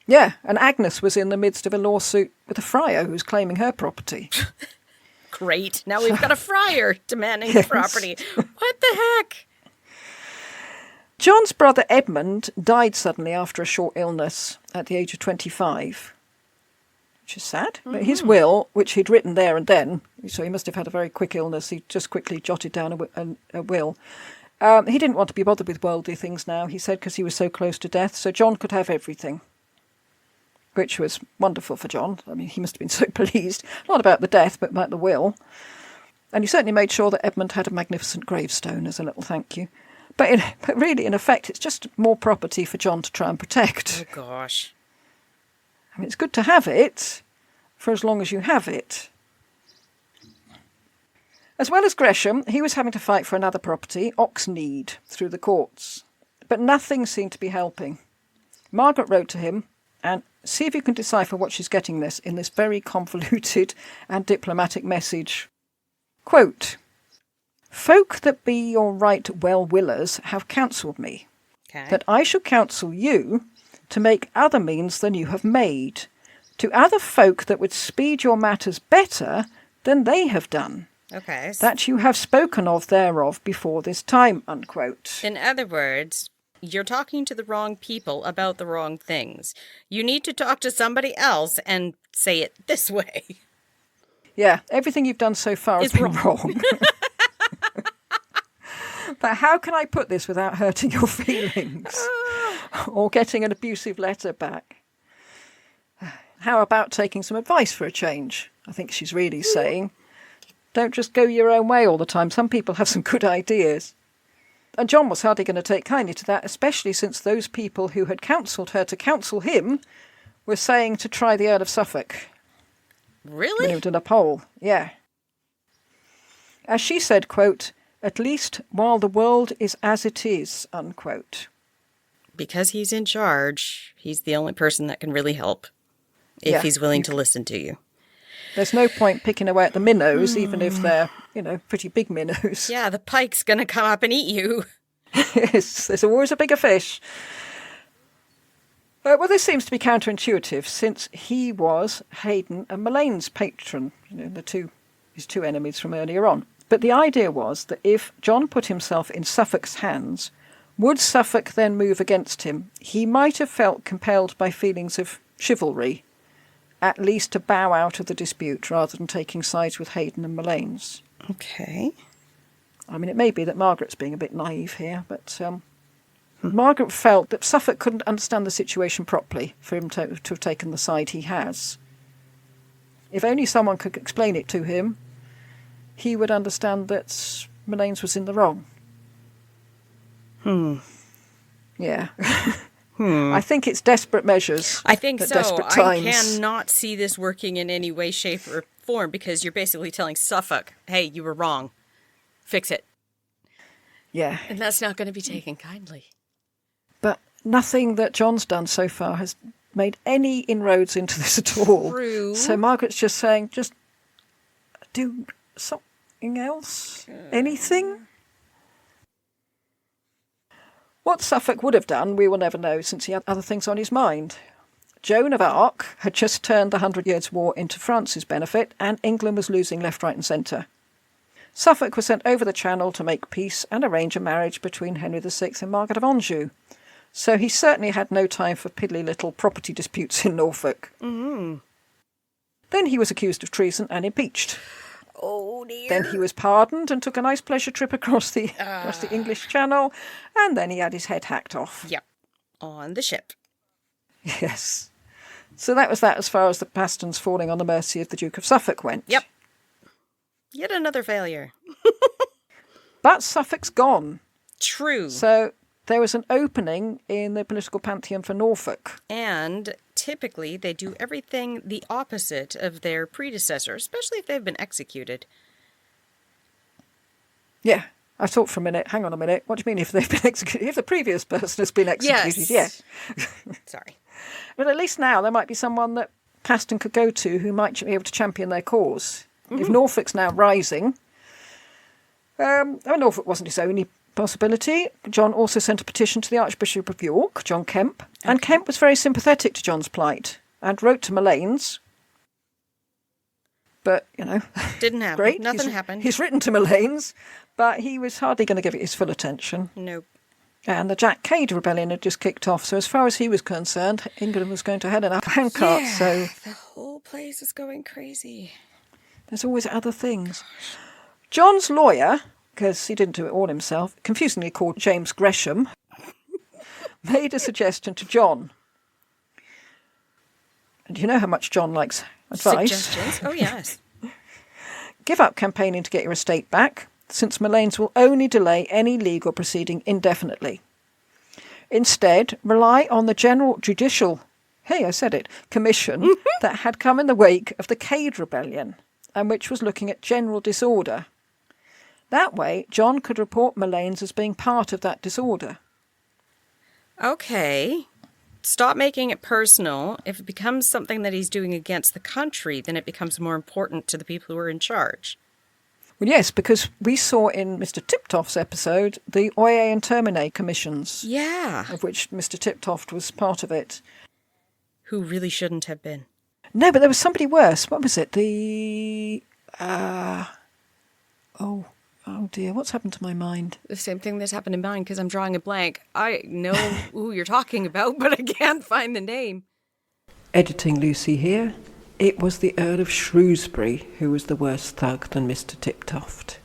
Yeah, and Agnes was in the midst of a lawsuit with a friar who's claiming her property. Great. Now we've got a friar demanding the property. What the heck? John's brother Edmund died suddenly after a short illness at the age of 25, which is sad. But his will, which he'd written there and then, so he must have had a very quick illness, he just quickly jotted down a will. He didn't want to be bothered with worldly things now, he said, because he was so close to death, so John could have everything, which was wonderful for John. I mean, he must have been so pleased, not about the death, but about the will. And he certainly made sure that Edmund had a magnificent gravestone as a little thank you. But really, in effect, it's just more property for John to try and protect. Oh, gosh. I mean, it's good to have it for as long as you have it. As well as Gresham, he was having to fight for another property, Oxnead, through the courts. But nothing seemed to be helping. Margaret wrote to him, and see if you can decipher what she's getting in this very convoluted and diplomatic message. Quote, "Folk that be your right well-willers have counselled me, that I should counsel you to make other means than you have made, to other folk that would speed your matters better than they have done. Okay. That you have spoken of thereof before this time," unquote. In other words, you're talking to the wrong people about the wrong things. You need to talk to somebody else and say it this way. Yeah, everything you've done so far has been wrong. But how can I put this without hurting your feelings? Or getting an abusive letter back? How about taking some advice for a change? I think she's really saying. Don't just go your own way all the time. Some people have some good ideas. And John was hardly going to take kindly to that, especially since those people who had counselled her to counsel him were saying to try the Earl of Suffolk. Really? Lived in a poll, yeah. As she said, quote, "At least while the world is as it is," unquote. Because he's in charge, he's the only person that can really help if he's willing to listen to you. There's no point picking away at the minnows, even if they're, pretty big minnows. Yeah, the pike's going to come up and eat you. Yes, there's always a bigger fish. Well, this seems to be counterintuitive, since he was Hayden and Mullane's patron, his two enemies from earlier on. But the idea was that if John put himself in Suffolk's hands, would Suffolk then move against him? He might have felt compelled by feelings of chivalry, at least to bow out of the dispute rather than taking sides with Hayden and Mullane's. Okay. I mean, it may be that Margaret's being a bit naive here, but Margaret felt that Suffolk couldn't understand the situation properly for him to have taken the side he has. If only someone could explain it to him, he would understand that Mullane's was in the wrong. Yeah. I think it's desperate measures. I think so. Desperate times. I cannot see this working in any way, shape, or form because you're basically telling Suffolk, hey, you were wrong. Fix it. Yeah. And that's not going to be taken kindly. But nothing that John's done so far has made any inroads into this at all. True. So Margaret's just saying, just do something else? Anything? What Suffolk would have done, we will never know, since he had other things on his mind. Joan of Arc had just turned the 100 Years' War into France's benefit, and England was losing left, right and centre. Suffolk was sent over the Channel to make peace and arrange a marriage between Henry VI and Margaret of Anjou. So he certainly had no time for piddly little property disputes in Norfolk. Mm-hmm. Then he was accused of treason and impeached. Oh, dear. Then he was pardoned and took a nice pleasure trip across the English Channel, and then he had his head hacked off. Yep, on the ship. Yes. So that was that as far as the Pastons falling on the mercy of the Duke of Suffolk went. Yep. Yet another failure. But Suffolk's gone. True. So there was an opening in the political pantheon for Norfolk. And typically they do everything the opposite of their predecessor, especially if they've been executed. Yeah. I thought for a minute, hang on a minute, what do you mean if they've been executed? If the previous person has been executed, Yes. yeah. Sorry. But at least now there might be someone that Paston could go to who might be able to champion their cause. Mm-hmm. If Norfolk's now rising, Norfolk wasn't his only possibility. John also sent a petition to the Archbishop of York, John Kemp, and Kemp was very sympathetic to John's plight and wrote to Maligns. But, didn't happen. Great. Nothing happened. He's written to Maligns, but he was hardly going to give it his full attention. Nope. And the Jack Cade rebellion had just kicked off, so as far as he was concerned, England was going to hell in a handcart. Yeah, so the whole place is going crazy. There's always other things. John's lawyer, because he didn't do it all himself, confusingly called James Gresham, made a suggestion to John. And you know how much John likes advice. Suggestions? Oh, yes. Give up campaigning to get your estate back, since Maligns will only delay any legal proceeding indefinitely. Instead, rely on the General Judicial, Commission that had come in the wake of the Cade Rebellion, and which was looking at general disorder. That way, John could report Maligns as being part of that disorder. Okay. Stop making it personal. If it becomes something that he's doing against the country, then it becomes more important to the people who are in charge. Well, yes, because we saw in Mr. Tiptoft's episode the Oye and Termine commissions. Yeah. Of which Mr. Tiptoft was part of it. Who really shouldn't have been. No, but there was somebody worse. What was it? Oh dear, what's happened to my mind? The same thing that's happened in mine, because I'm drawing a blank. I know who you're talking about, but I can't find the name. Editing Lucy here. It was the Earl of Shrewsbury who was the worse thug than Mr. Tiptoft.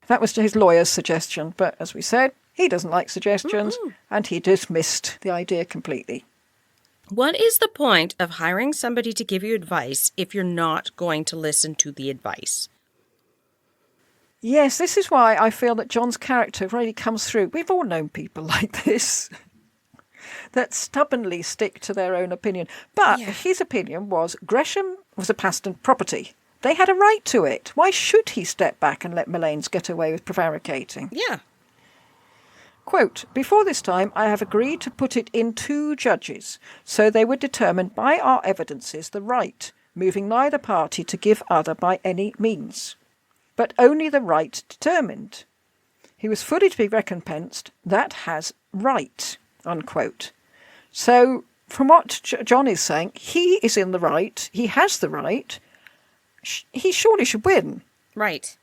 That was his lawyer's suggestion, but as we said, he doesn't like suggestions, and he dismissed the idea completely. What is the point of hiring somebody to give you advice if you're not going to listen to the advice? Yes, this is why I feel that John's character really comes through. We've all known people like this that stubbornly stick to their own opinion. But his opinion was Gresham was a Paston property. They had a right to it. Why should he step back and let Maligns get away with prevaricating? Yeah. Quote, before this time I have agreed to put it in 2 judges, so they would determine by our evidences the right, moving neither party to give other by any means, but only the right determined. He was fully to be recompensed, that has right, unquote. So, from what John is saying, he is in the right, he has the right, he surely should win. Right.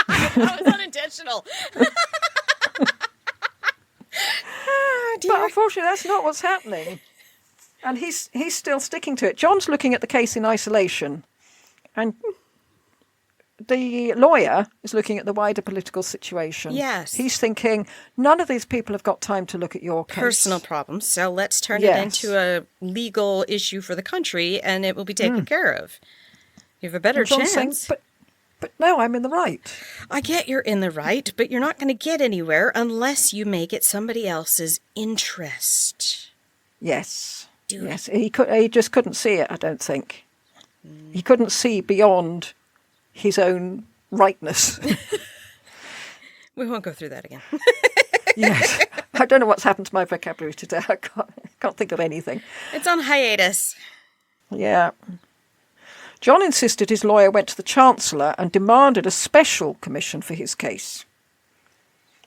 That was unintentional. But unfortunately, that's not what's happening. And he's still sticking to it. John's looking at the case in isolation. And the lawyer is looking at the wider political situation. Yes. He's thinking, none of these people have got time to look at your case. Personal problems. So let's turn it into a legal issue for the country and it will be taken care of. You have a better chance. Saying, but no, I'm in the right. I get you're in the right, but you're not going to get anywhere unless you make it somebody else's interest. Yes. Yes. He just couldn't see it, I don't think. He couldn't see beyond his own rightness. We won't go through that again. Yes. I don't know what's happened to my vocabulary today. I can't think of anything. It's on hiatus. Yeah. John insisted his lawyer went to the Chancellor and demanded a special commission for his case.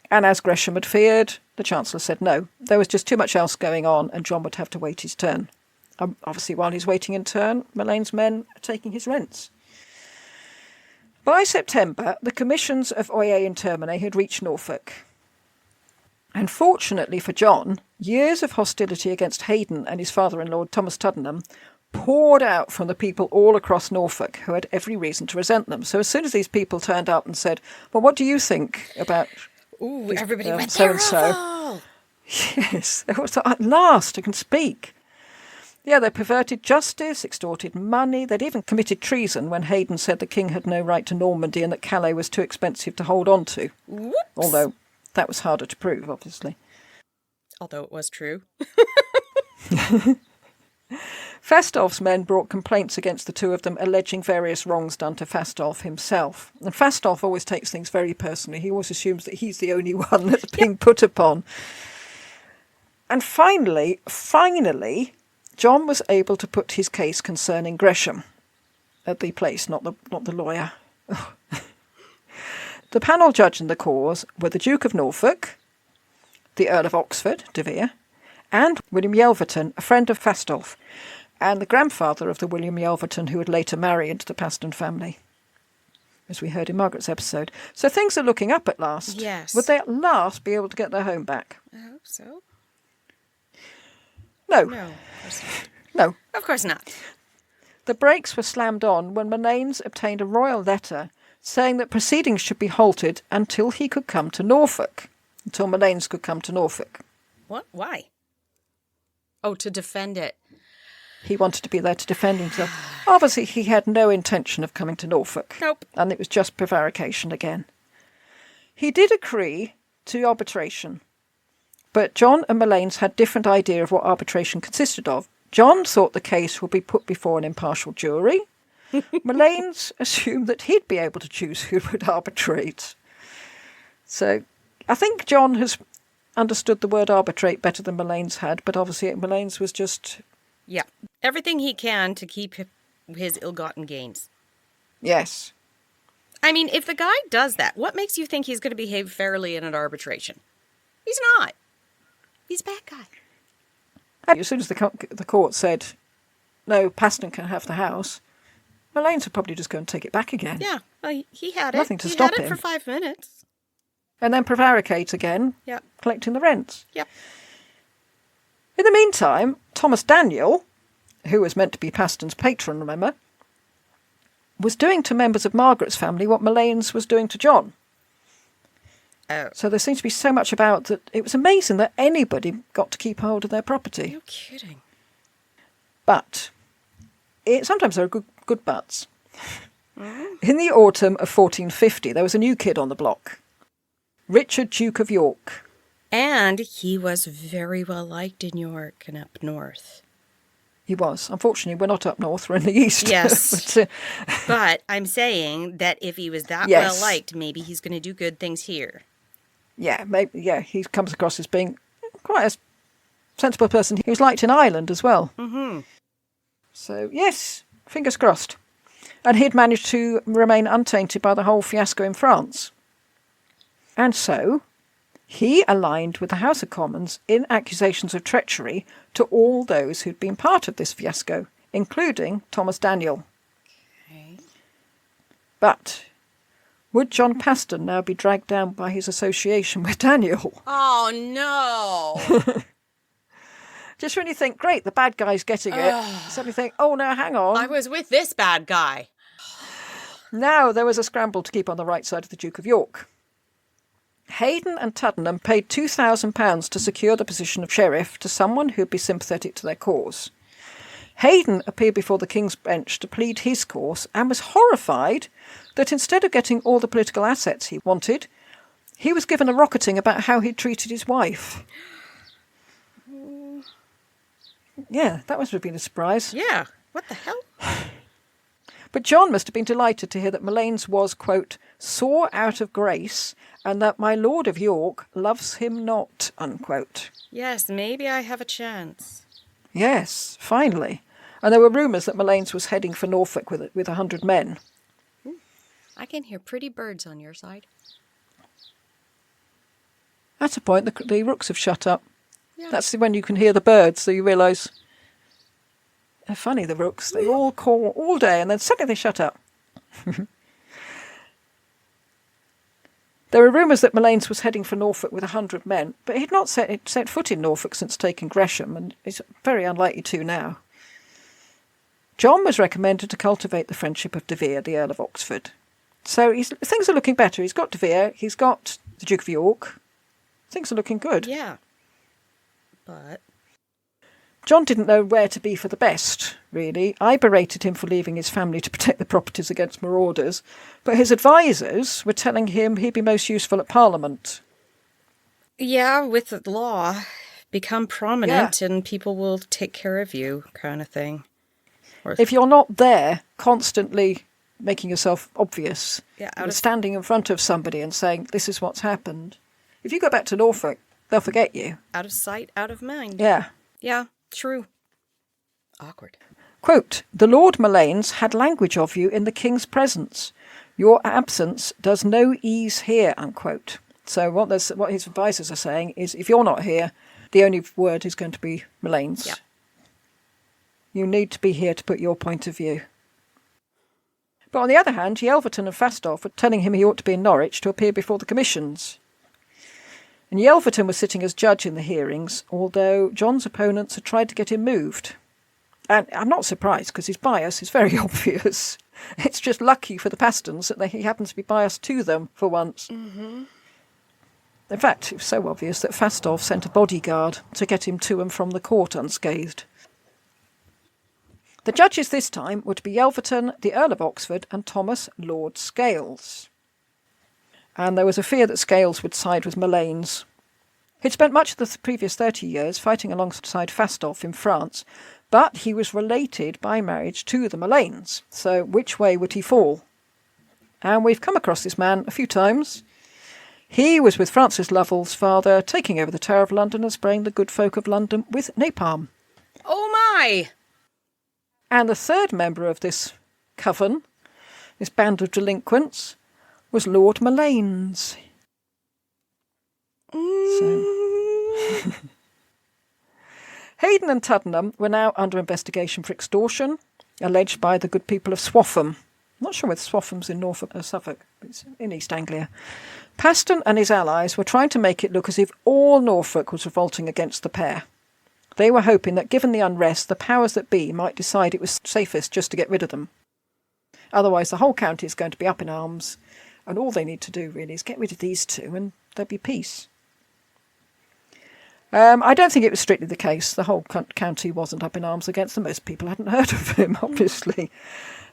And as Gresham had feared, the Chancellor said no. There was just too much else going on and John would have to wait his turn. Obviously, while he's waiting in turn, Maligne's men are taking his rents. By September, the commissions of Oyer and Termine had reached Norfolk. And fortunately for John, years of hostility against Hayden and his father-in-law, Thomas Tuddenham, poured out from the people all across Norfolk who had every reason to resent them. So as soon as these people turned up and said, well, what do you think about everybody went, so-and-so? Yes, it was at last I can speak. Yeah, they perverted justice, extorted money. They'd even committed treason when Hayden said the king had no right to Normandy and that Calais was too expensive to hold on to. Whoops. Although that was harder to prove, obviously. Although it was true. Fastolf's men brought complaints against the two of them, alleging various wrongs done to Fastolf himself. And Fastolf always takes things very personally. He always assumes that he's the only one that's being put upon. And finally, John was able to put his case concerning Gresham at the place, not the lawyer. The panel judge in the cause were the Duke of Norfolk, the Earl of Oxford, De Vere, and William Yelverton, a friend of Fastolf, and the grandfather of the William Yelverton who would later marry into the Paston family, as we heard in Margaret's episode. So things are looking up at last. Yes. Would they at last be able to get their home back? I hope so. No. No, of course not. No. Of course not. The brakes were slammed on when Malignes obtained a royal letter saying that proceedings should be halted until he could come to Norfolk, until Malignes could come to Norfolk. What? Why? Oh, to defend it. He wanted to be there to defend himself. Obviously, he had no intention of coming to Norfolk. Nope. And it was just prevarication again. He did agree to arbitration, but John and Malignes had different idea of what arbitration consisted of. John thought the case would be put before an impartial jury. Malignes assumed that he'd be able to choose who would arbitrate. So I think John has understood the word arbitrate better than Malignes had, but obviously Malignes was just... Yeah. Everything he can to keep his ill-gotten gains. Yes. I mean, if the guy does that, what makes you think he's going to behave fairly in an arbitration? He's not. He's a bad guy. As soon as the court said, no, Paston can have the house, Malignes would probably just go and take it back again. Yeah, well, he had it. Nothing to stop him. He him. had it for 5 minutes. And then prevaricate again, Yep. collecting the rents. Yep. In the meantime, Thomas Daniel, who was meant to be Paston's patron, remember, was doing to members of Margaret's family what Malignes was doing to John. Oh. So there seems to be so much about that. It was amazing that anybody got to keep hold of their property. No kidding. But sometimes there are good buts. In the autumn of 1450, there was a new kid on the block. Richard, Duke of York. And he was very well liked in York and up north. He was. Unfortunately, we're not up north, we're in the east. Yes. But I'm saying that if he was that well liked, maybe he's going to do good things here. Yeah, maybe. Yeah, he comes across as being quite a sensible person. He was liked in Ireland as well. Mm-hmm. So, yes, fingers crossed. And he'd managed to remain untainted by the whole fiasco in France. And so he aligned with the House of Commons in accusations of treachery to all those who'd been part of this fiasco, including Thomas Daniel. Okay. But would John Paston now be dragged down by his association with Daniel? Oh, no. Just when you think, great, the bad guy's getting it, suddenly think, oh, no, hang on. I was with this bad guy. Now there was a scramble to keep on the right side of the Duke of York. Hayden and Tuddenham paid £2,000 to secure the position of sheriff to someone who'd be sympathetic to their cause. Hayden appeared before the King's Bench to plead his cause and was horrified that instead of getting all the political assets he wanted, he was given a rocketing about how he'd treated his wife. Yeah, that must have been a surprise. Yeah, what the hell? But John must have been delighted to hear that Malignes was, quote, sore out of grace, and that my Lord of York loves him not, unquote. Yes, maybe I have a chance. Yes, finally. And there were rumours that Maligns was heading for Norfolk with 100 men. I can hear pretty birds on your side. At a point, the rooks have shut up. Yeah. That's when you can hear the birds, so you realise they're funny, the rooks. They all call all day, and then suddenly they shut up. There were rumours that Maligns was heading for Norfolk with 100 men, but he'd not set foot in Norfolk since taking Gresham, and is very unlikely to now. John was recommended to cultivate the friendship of De Vere, the Earl of Oxford. So things are looking better. He's got De Vere, he's got the Duke of York. Things are looking good. Yeah. But John didn't know where to be for the best, really. I berated him for leaving his family to protect the properties against marauders, but his advisers were telling him he'd be most useful at Parliament. yeah, with the law, become prominent and people will take care of you, kind of thing. Or If you're not there constantly making yourself obvious, Yeah, standing in front of somebody and saying, this is what's happened, if you go back to Norfolk, they'll forget you. out of sight, out of mind. Yeah. Yeah, true. Awkward. Quote, the Lord Maligns had language of you in the king's presence. Your absence does no ease here, unquote. So what his advisors are saying is, if you're not here, the only word is going to be Maligns. Yeah. You need to be here to put your point of view. But on the other hand, Yelverton and Fastolf were telling him he ought to be in Norwich to appear before the commissions. And Yelverton was sitting as judge in the hearings, although John's opponents had tried to get him moved. And I'm not surprised, because his bias is very obvious. It's just lucky for the Pastons that he happens to be biased to them for once. Mm-hmm. In fact, it was so obvious that Fastolf sent a bodyguard to get him to and from the court unscathed. The judges this time were to be Yelverton, the Earl of Oxford, and Thomas Lord Scales. And there was a fear that Scales would side with Maligns. He'd spent much of the previous 30 years fighting alongside Fastolf in France, but he was related by marriage to the Maligns, so which way would he fall? And we've come across this man a few times. He was with Francis Lovell's father, taking over the Tower of London and spraying the good folk of London with napalm. Oh my! And the third member of this coven, this band of delinquents, was Lord Maligns. So. Hayden and Tuddenham were now under investigation for extortion, alleged by the good people of Swaffham. I'm not sure whether Swaffham's in Norfolk or Suffolk, but it's in East Anglia. Paston and his allies were trying to make it look as if all Norfolk was revolting against the pair. They were hoping that given the unrest, the powers that be might decide it was safest just to get rid of them. Otherwise, the whole county is going to be up in arms, and all they need to do really is get rid of these two and there'll be peace. I don't think it was strictly the case. The whole county wasn't up in arms against them. Most people hadn't heard of him, obviously.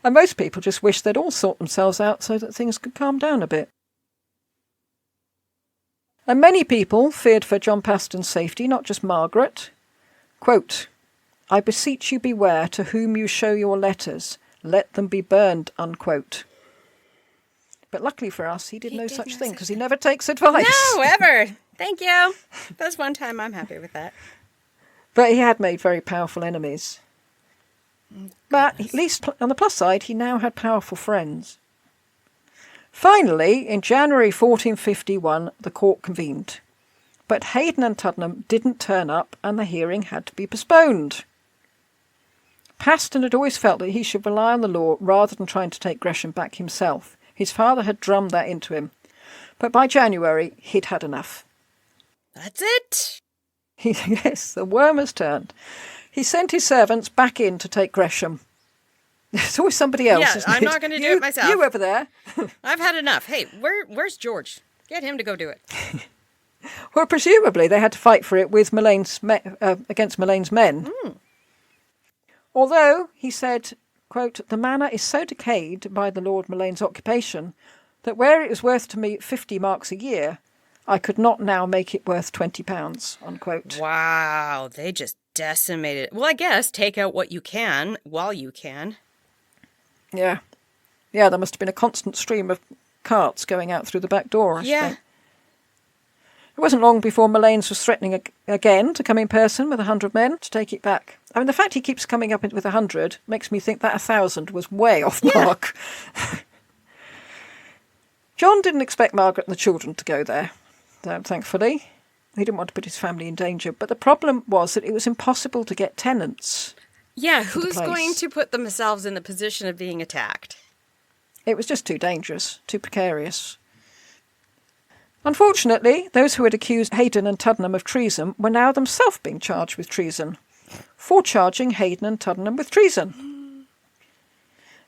And most people just wished they'd all sort themselves out so that things could calm down a bit. And many people feared for John Paston's safety, not just Margaret. Quote, I beseech you beware to whom you show your letters. Let them be burned, unquote. But luckily for us, he did no such thing, because he never takes advice. No, ever. Thank you. That's one time I'm happy with that. But he had made very powerful enemies. But at least on the plus side, he now had powerful friends. Finally, in January 1451, the court convened. But Hayden and Tuddenham didn't turn up, and the hearing had to be postponed. Paston had always felt that he should rely on the law rather than trying to take Gresham back himself. His father had drummed that into him. But by January, he'd had enough. That's it. Yes, the worm has turned. He sent his servants back in to take Gresham. There's always somebody else, isn't it? I'm not going to do it myself. You over there. I've had enough. Hey, where's George? Get him to go do it. Well, presumably they had to fight for it with against Maligns' men. Mm. Although, he said, quote, the manor is so decayed by the Lord Maligns' occupation that where it was worth to me 50 marks a year, I could not now make it worth £20, unquote. Wow, they just decimated it. Well, I guess take out what you can while you can. Yeah. Yeah, there must have been a constant stream of carts going out through the back door, I think. It wasn't long before Mullane was threatening again to come in person with 100 men to take it back. I mean, the fact he keeps coming up with 100 makes me think that 1,000 was way off mark. John didn't expect Margaret and the children to go there, thankfully. He didn't want to put his family in danger. But the problem was that it was impossible to get tenants. Yeah, who's going to put themselves in the position of being attacked? It was just too dangerous, too precarious. Unfortunately, those who had accused Hayden and Tuddenham of treason were now themselves being charged with treason, for charging Hayden and Tuddenham with treason.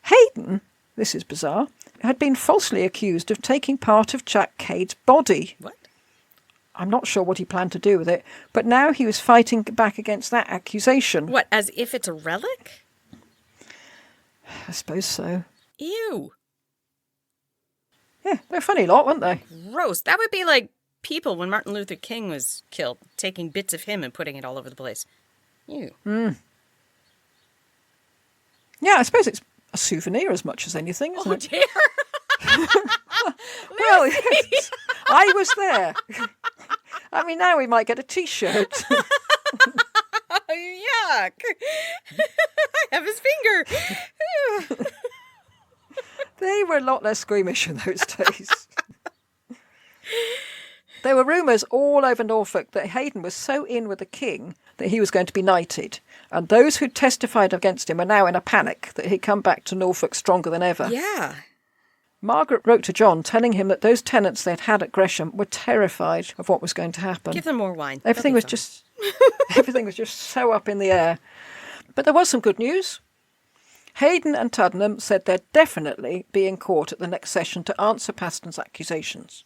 Hayden, this is bizarre, had been falsely accused of taking part of Jack Cade's body. What? I'm not sure what he planned to do with it, but now he was fighting back against that accusation. What, as if it's a relic? I suppose so. Ew. Yeah, they're a funny lot, weren't they? Gross. That would be like people when Martin Luther King was killed, taking bits of him and putting it all over the place. Ew. Yeah, I suppose it's a souvenir as much as anything, isn't it? Oh, dear. Well, yes, I was there. I mean, now we might get a T-shirt. Yuck. I have his finger. They were a lot less squeamish in those days. There were rumours all over Norfolk that Hayden was so in with the king that he was going to be knighted, and those who testified against him are now in a panic that he'd come back to Norfolk stronger than ever. Yeah. Margaret wrote to John telling him that those tenants they'd had at Gresham were terrified of what was going to happen. Give them more wine. Everything was just so up in the air. But there was some good news. Hayden and Tuddenham said they'd definitely be in court at the next session to answer Paston's accusations.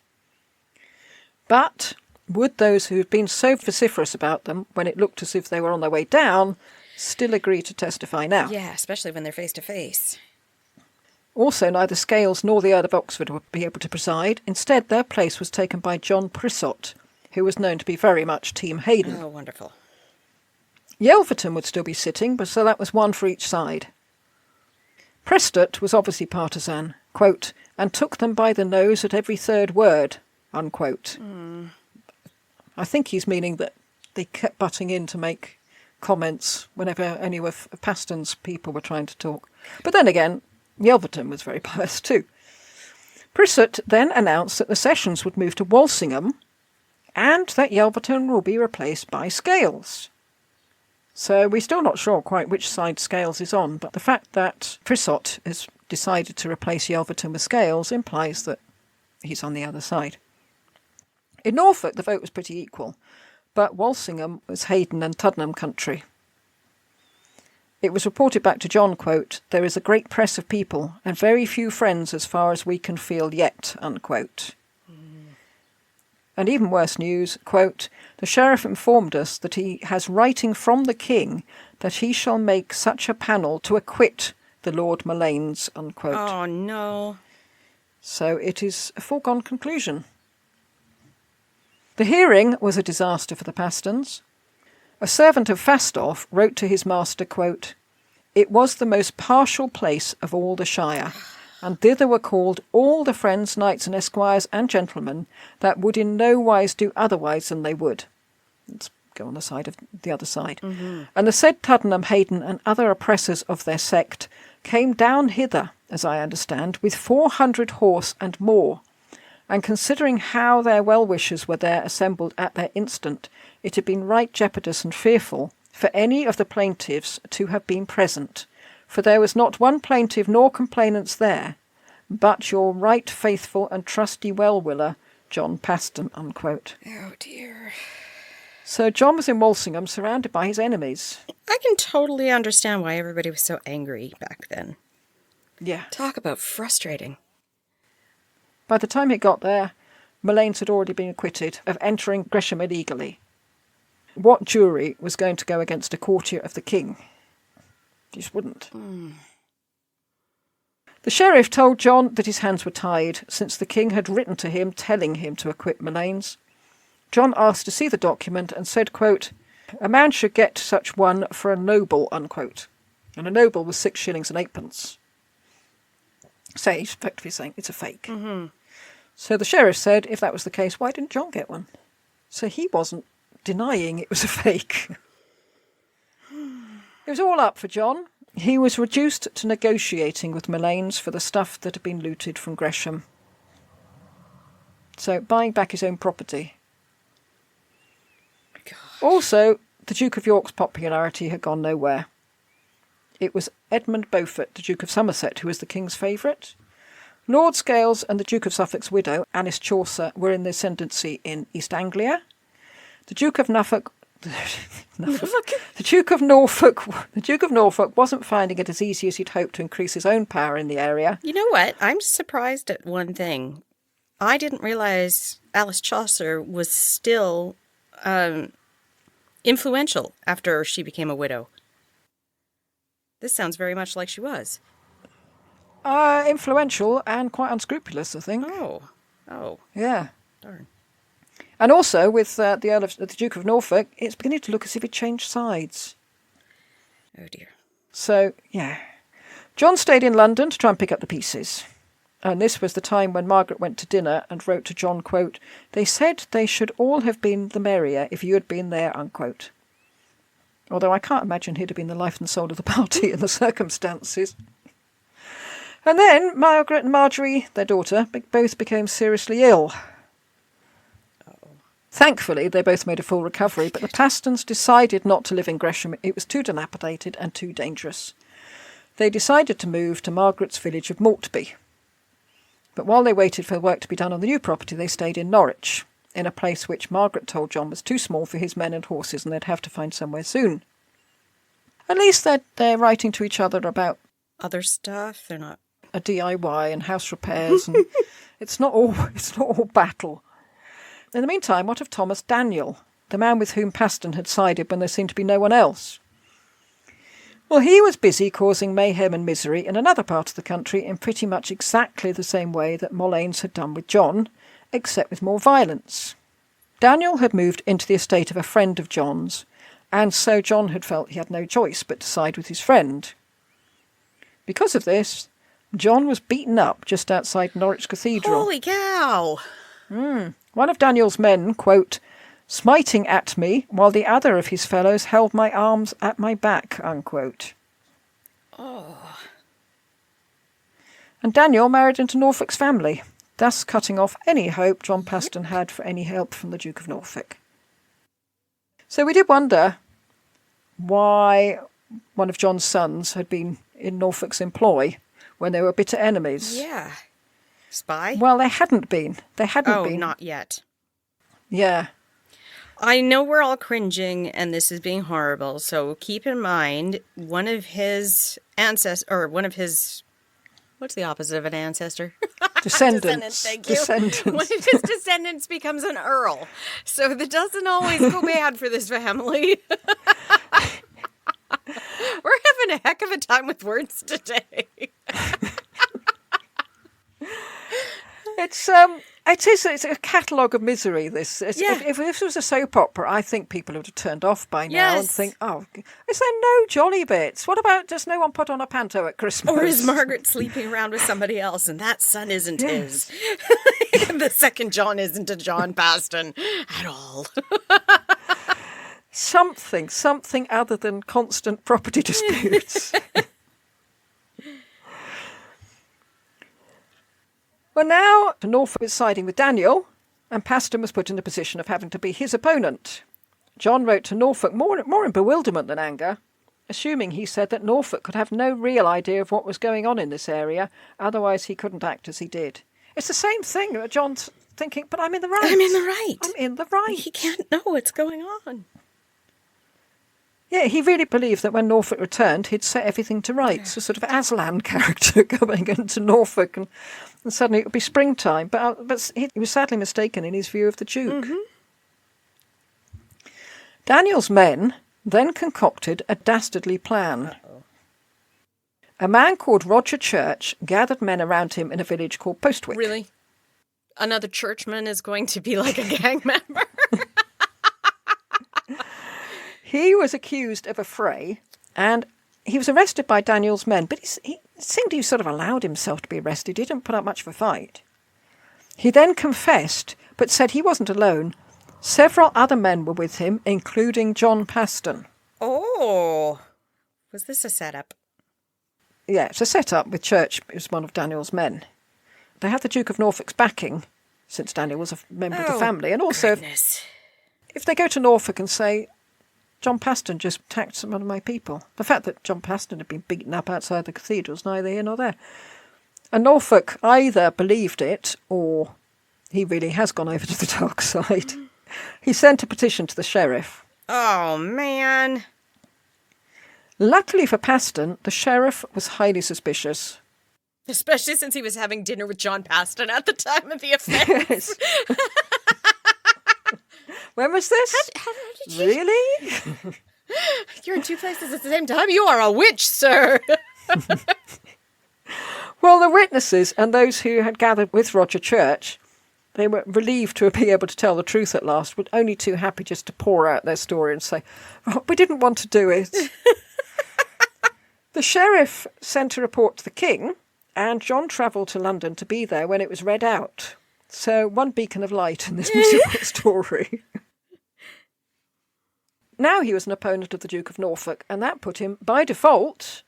But would those who had been so vociferous about them when it looked as if they were on their way down still agree to testify now? Yeah, especially when they're face to face. Also, neither Scales nor the Earl of Oxford would be able to preside. Instead, their place was taken by John Prissot, who was known to be very much Team Hayden. Oh, wonderful. Yelverton would still be sitting, but so that was one for each side. Preston was obviously partisan, quote, and took them by the nose at every third word, unquote. I think he's meaning that they kept butting in to make comments whenever any of Paston's people were trying to talk. But then again, Yelverton was very biased too. Prissot then announced that the sessions would move to Walsingham and that Yelverton will be replaced by Scales. So we're still not sure quite which side Scales is on, but the fact that Prissot has decided to replace Yelverton with Scales implies that he's on the other side. In Norfolk, the vote was pretty equal, but Walsingham was Hayden and Tuddenham country. It was reported back to John, quote, "There is a great press of people and very few friends as far as we can feel yet," unquote. And even worse news, quote, "The sheriff informed us that he has writing from the king that he shall make such a panel to acquit the Lord Mullanes," unquote. Oh, no. So it is a foregone conclusion. The hearing was a disaster for the Pastons. A servant of Fastoff wrote to his master, quote, "It was the most partial place of all the shire, and thither were called all the friends, knights and esquires and gentlemen that would in no wise do otherwise than they would." Let's go on the side of the other side. "And the said Tuddenham, Hayden and other oppressors of their sect came down hither, as I understand, with 400 horse and more. And considering how their well-wishers were there assembled at their instant, it had been right jeopardous and fearful for any of the plaintiffs to have been present, for there was not one plaintiff nor complainants there, but your right faithful and trusty well-willer, John Paston," unquote. Oh, dear. So John was in Walsingham, surrounded by his enemies. I can totally understand why everybody was so angry back then. Yeah. Talk about frustrating. By the time he got there, Mullanes had already been acquitted of entering Gresham illegally. What jury was going to go against a courtier of the king? Just wouldn't. The sheriff told John that his hands were tied, since the king had written to him telling him to acquit Mullanes. John asked to see the document and said, quote, "A man should get such one for a noble," unquote. And a noble was 6 shillings and 8pence. So he's effectively saying it's a fake. So the sheriff said, if that was the case, why didn't John get one? So he wasn't denying it was a fake. It was all up for John. He was reduced to negotiating with Malaines for the stuff that had been looted from Gresham. So buying back his own property. God. Also, the Duke of York's popularity had gone nowhere. It was Edmund Beaufort, the Duke of Somerset, who was the king's favourite. Lord Scales and the Duke of Suffolk's widow, Alice Chaucer, were in the ascendancy in East Anglia. The Duke of Norfolk wasn't finding it as easy as he'd hoped to increase his own power in the area. You know what? I'm surprised at one thing. I didn't realize Alice Chaucer was still influential after she became a widow. This sounds very much like she was. Influential and quite unscrupulous, I think. Oh. Yeah. Darn. And also, with the Duke of Norfolk, it's beginning to look as if he'd changed sides. Oh, dear. So, yeah. John stayed in London to try and pick up the pieces. And this was the time when Margaret went to dinner and wrote to John, quote, "They said they should all have been the merrier if you had been there," unquote. Although I can't imagine he'd have been the life and soul of the party in the circumstances. And then Margaret and Marjorie, their daughter, both became seriously ill. Thankfully, they both made a full recovery, but the Pastons decided not to live in Gresham. It was too dilapidated and too dangerous. They decided to move to Margaret's village of Maltby. But while they waited for the work to be done on the new property, they stayed in Norwich, in a place which Margaret told John was too small for his men and horses, and they'd have to find somewhere soon. At least they're writing to each other about Other stuff? They're not... a DIY and house repairs, and it's not all battle. In the meantime, what of Thomas Daniel, the man with whom Paston had sided when there seemed to be no one else? Well, he was busy causing mayhem and misery in another part of the country in pretty much exactly the same way that Malaines had done with John, except with more violence. Daniel had moved into the estate of a friend of John's, and so John had felt he had no choice but to side with his friend. Because of this, John was beaten up just outside Norwich Cathedral. Holy cow! One of Daniel's men, quote, "smiting at me, while the other of his fellows held my arms at my back," unquote. Oh. And Daniel married into Norfolk's family, thus cutting off any hope John Paston had for any help from the Duke of Norfolk. So we did wonder why one of John's sons had been in Norfolk's employ when they were bitter enemies. Yeah. Spy? Well, they hadn't been. Oh, not yet. Yeah. I know we're all cringing and this is being horrible, so keep in mind one of his what's the opposite of an ancestor? Descendants. Thank you. Descendants. One of his descendants becomes an earl. So that doesn't always go bad for this family. We're having a heck of a time with words today. It's a catalogue of misery, this. If this was a soap opera, I think people would have turned off by now and think, oh, is there no jolly bits? What about just no one put on a panto at Christmas? Or is Margaret sleeping around with somebody else and that son isn't his? The second John isn't a John Paston at all. Something other than constant property disputes. Well, now Norfolk was siding with Daniel, and Paston was put in the position of having to be his opponent. John wrote to Norfolk more in bewilderment than anger, assuming he said that Norfolk could have no real idea of what was going on in this area, otherwise he couldn't act as he did. It's the same thing that John's thinking, but I'm in the right. I'm in the right. I'm in the right. He can't know what's going on. Yeah, he really believed that when Norfolk returned, he'd set everything to rights. A sort of Aslan character going into Norfolk, and suddenly it would be springtime. But he was sadly mistaken in his view of the Duke. Mm-hmm. Daniel's men then concocted a dastardly plan. Uh-oh. A man called Roger Church gathered men around him in a village called Postwick. Really? Another churchman is going to be like a gang member? He was accused of a fray, and he was arrested by Daniel's men, but he seemed to have sort of allowed himself to be arrested. He didn't put up much of a fight. He then confessed, but said he wasn't alone. Several other men were with him, including John Paston. Oh, was this a setup? Yeah, it's a set-up with Church, who's one of Daniel's men. They had the Duke of Norfolk's backing, since Daniel was a member of the family. And also, if they go to Norfolk and say, John Paston just attacked some of my people. The fact that John Paston had been beaten up outside the cathedral is neither here nor there. And Norfolk either believed it, or he really has gone over to the dark side. He sent a petition to the sheriff. Oh, man. Luckily for Paston, the sheriff was highly suspicious. Especially since he was having dinner with John Paston at the time of the offense. Yes. When was this? How did you... Really? You're in two places at the same time? You are a witch, sir. Well, the witnesses and those who had gathered with Roger Church, they were relieved to be able to tell the truth at last, but only too happy just to pour out their story and say, oh, we didn't want to do it. The sheriff sent a report to the king, and John travelled to London to be there when it was read out. So one beacon of light in this miserable story. Now he was an opponent of the Duke of Norfolk, and that put him, by default,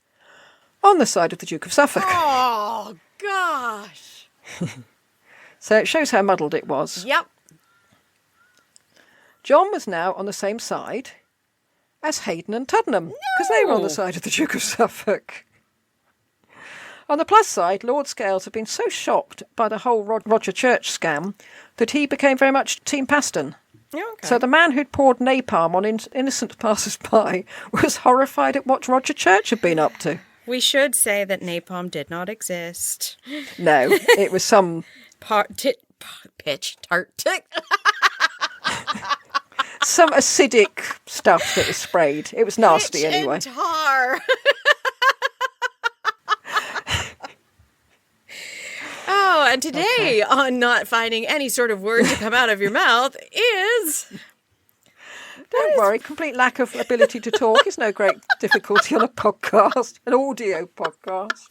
on the side of the Duke of Suffolk. Oh, gosh. So it shows how muddled it was. Yep. John was now on the same side as Hayden and Tuddenham, because they were on the side of the Duke of Suffolk. On the plus side, Lord Scales had been so shocked by the whole Roger Church scam that he became very much Team Paston. Okay. So the man who'd poured napalm on innocent passers-by was horrified at what Roger Church had been up to. We should say that napalm did not exist. No, it was some... pitch tart. Some acidic stuff that was sprayed. It was nasty Pitch anyway. And tar. Oh, and today on not finding any sort of word to come out of your mouth is... Don't worry, complete lack of ability to talk is no great difficulty on a podcast, an audio podcast.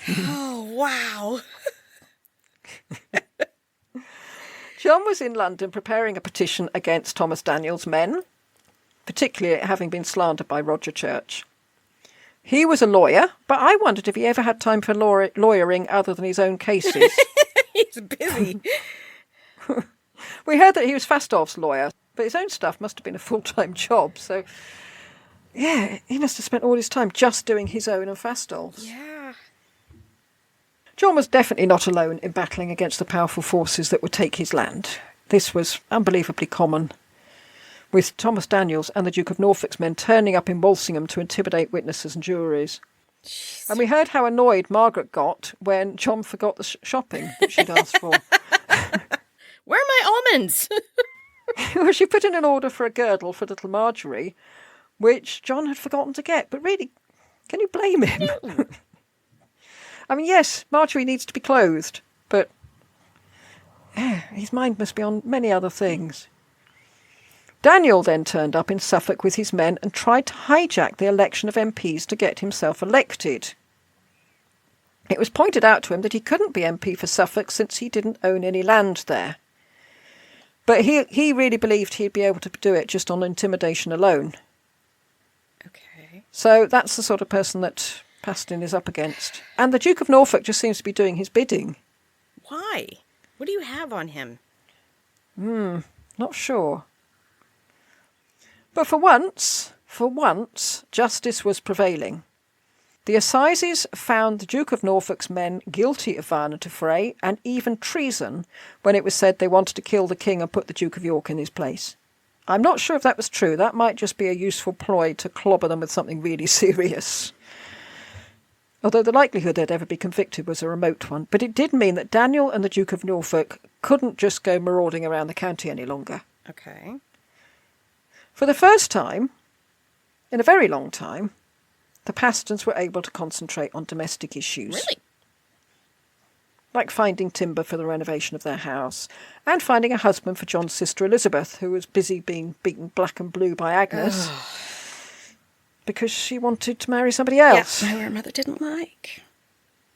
Oh, wow. John was in London preparing a petition against Thomas Daniel's men, particularly having been slandered by Roger Church. He was a lawyer, but I wondered if he ever had time for lawyering other than his own cases. He's busy. We heard that he was Fastolf's lawyer, but his own stuff must have been a full-time job, so... Yeah, he must have spent all his time just doing his own and Fastolf's. Yeah. John was definitely not alone in battling against the powerful forces that would take his land. This was unbelievably common, with Thomas Daniels and the Duke of Norfolk's men turning up in Walsingham to intimidate witnesses and juries. Jeez. And we heard how annoyed Margaret got when John forgot the shopping that she'd asked for. Where are my almonds? Well, she put in an order for a girdle for little Marjorie, which John had forgotten to get. But really, can you blame him? No. I mean, yes, Marjorie needs to be clothed, but his mind must be on many other things. Daniel then turned up in Suffolk with his men and tried to hijack the election of MPs to get himself elected. It was pointed out to him that he couldn't be MP for Suffolk since he didn't own any land there. But he really believed he'd be able to do it just on intimidation alone. Okay. So that's the sort of person that Paston is up against. And the Duke of Norfolk just seems to be doing his bidding. Why? What do you have on him? Not sure. But for once, justice was prevailing. The assizes found the Duke of Norfolk's men guilty of violent affray and even treason when it was said they wanted to kill the king and put the Duke of York in his place. I'm not sure if that was true. That might just be a useful ploy to clobber them with something really serious. Although the likelihood they'd ever be convicted was a remote one. But it did mean that Daniel and the Duke of Norfolk couldn't just go marauding around the county any longer. Okay. For the first time, in a very long time, the Pastons were able to concentrate on domestic issues. Really? Like finding timber for the renovation of their house, and finding a husband for John's sister Elizabeth, who was busy being beaten black and blue by Agnes, because she wanted to marry somebody else. Yeah, who her mother didn't like.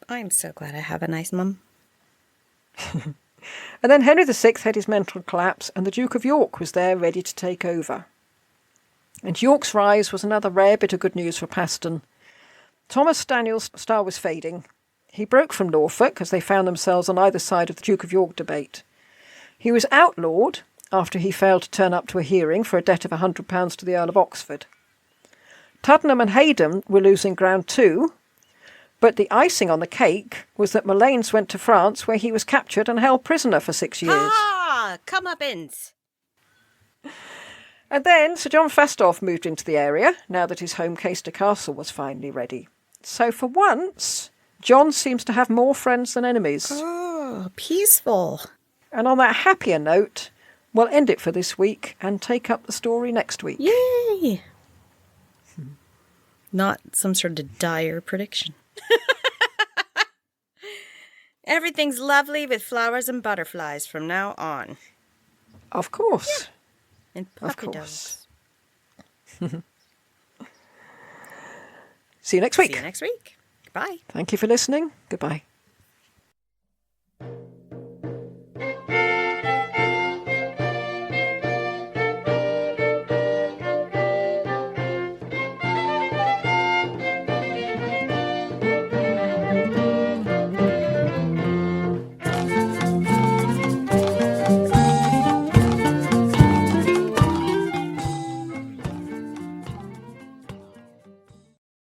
I'm so glad I have a nice mum. And then Henry VI had his mental collapse, and the Duke of York was there ready to take over. And York's rise was another rare bit of good news for Paston. Thomas Daniel's star was fading. He broke from Norfolk as they found themselves on either side of the Duke of York debate. He was outlawed after he failed to turn up to a hearing for a debt of £100 to the Earl of Oxford. Tuddenham and Haydon were losing ground too, but the icing on the cake was that Malign went to France, where he was captured and held prisoner for 6 years. Ah, comeuppance! And then Sir John Fastolf moved into the area, now that his home Caister Castle was finally ready. So for once, John seems to have more friends than enemies. Oh, peaceful. And on that happier note, we'll end it for this week and take up the story next week. Yay! Not some sort of dire prediction. Everything's lovely with flowers and butterflies from now on. Of course. Yeah. And puppy dogs. See you next week. See you next week. Goodbye. Thank you for listening. Goodbye.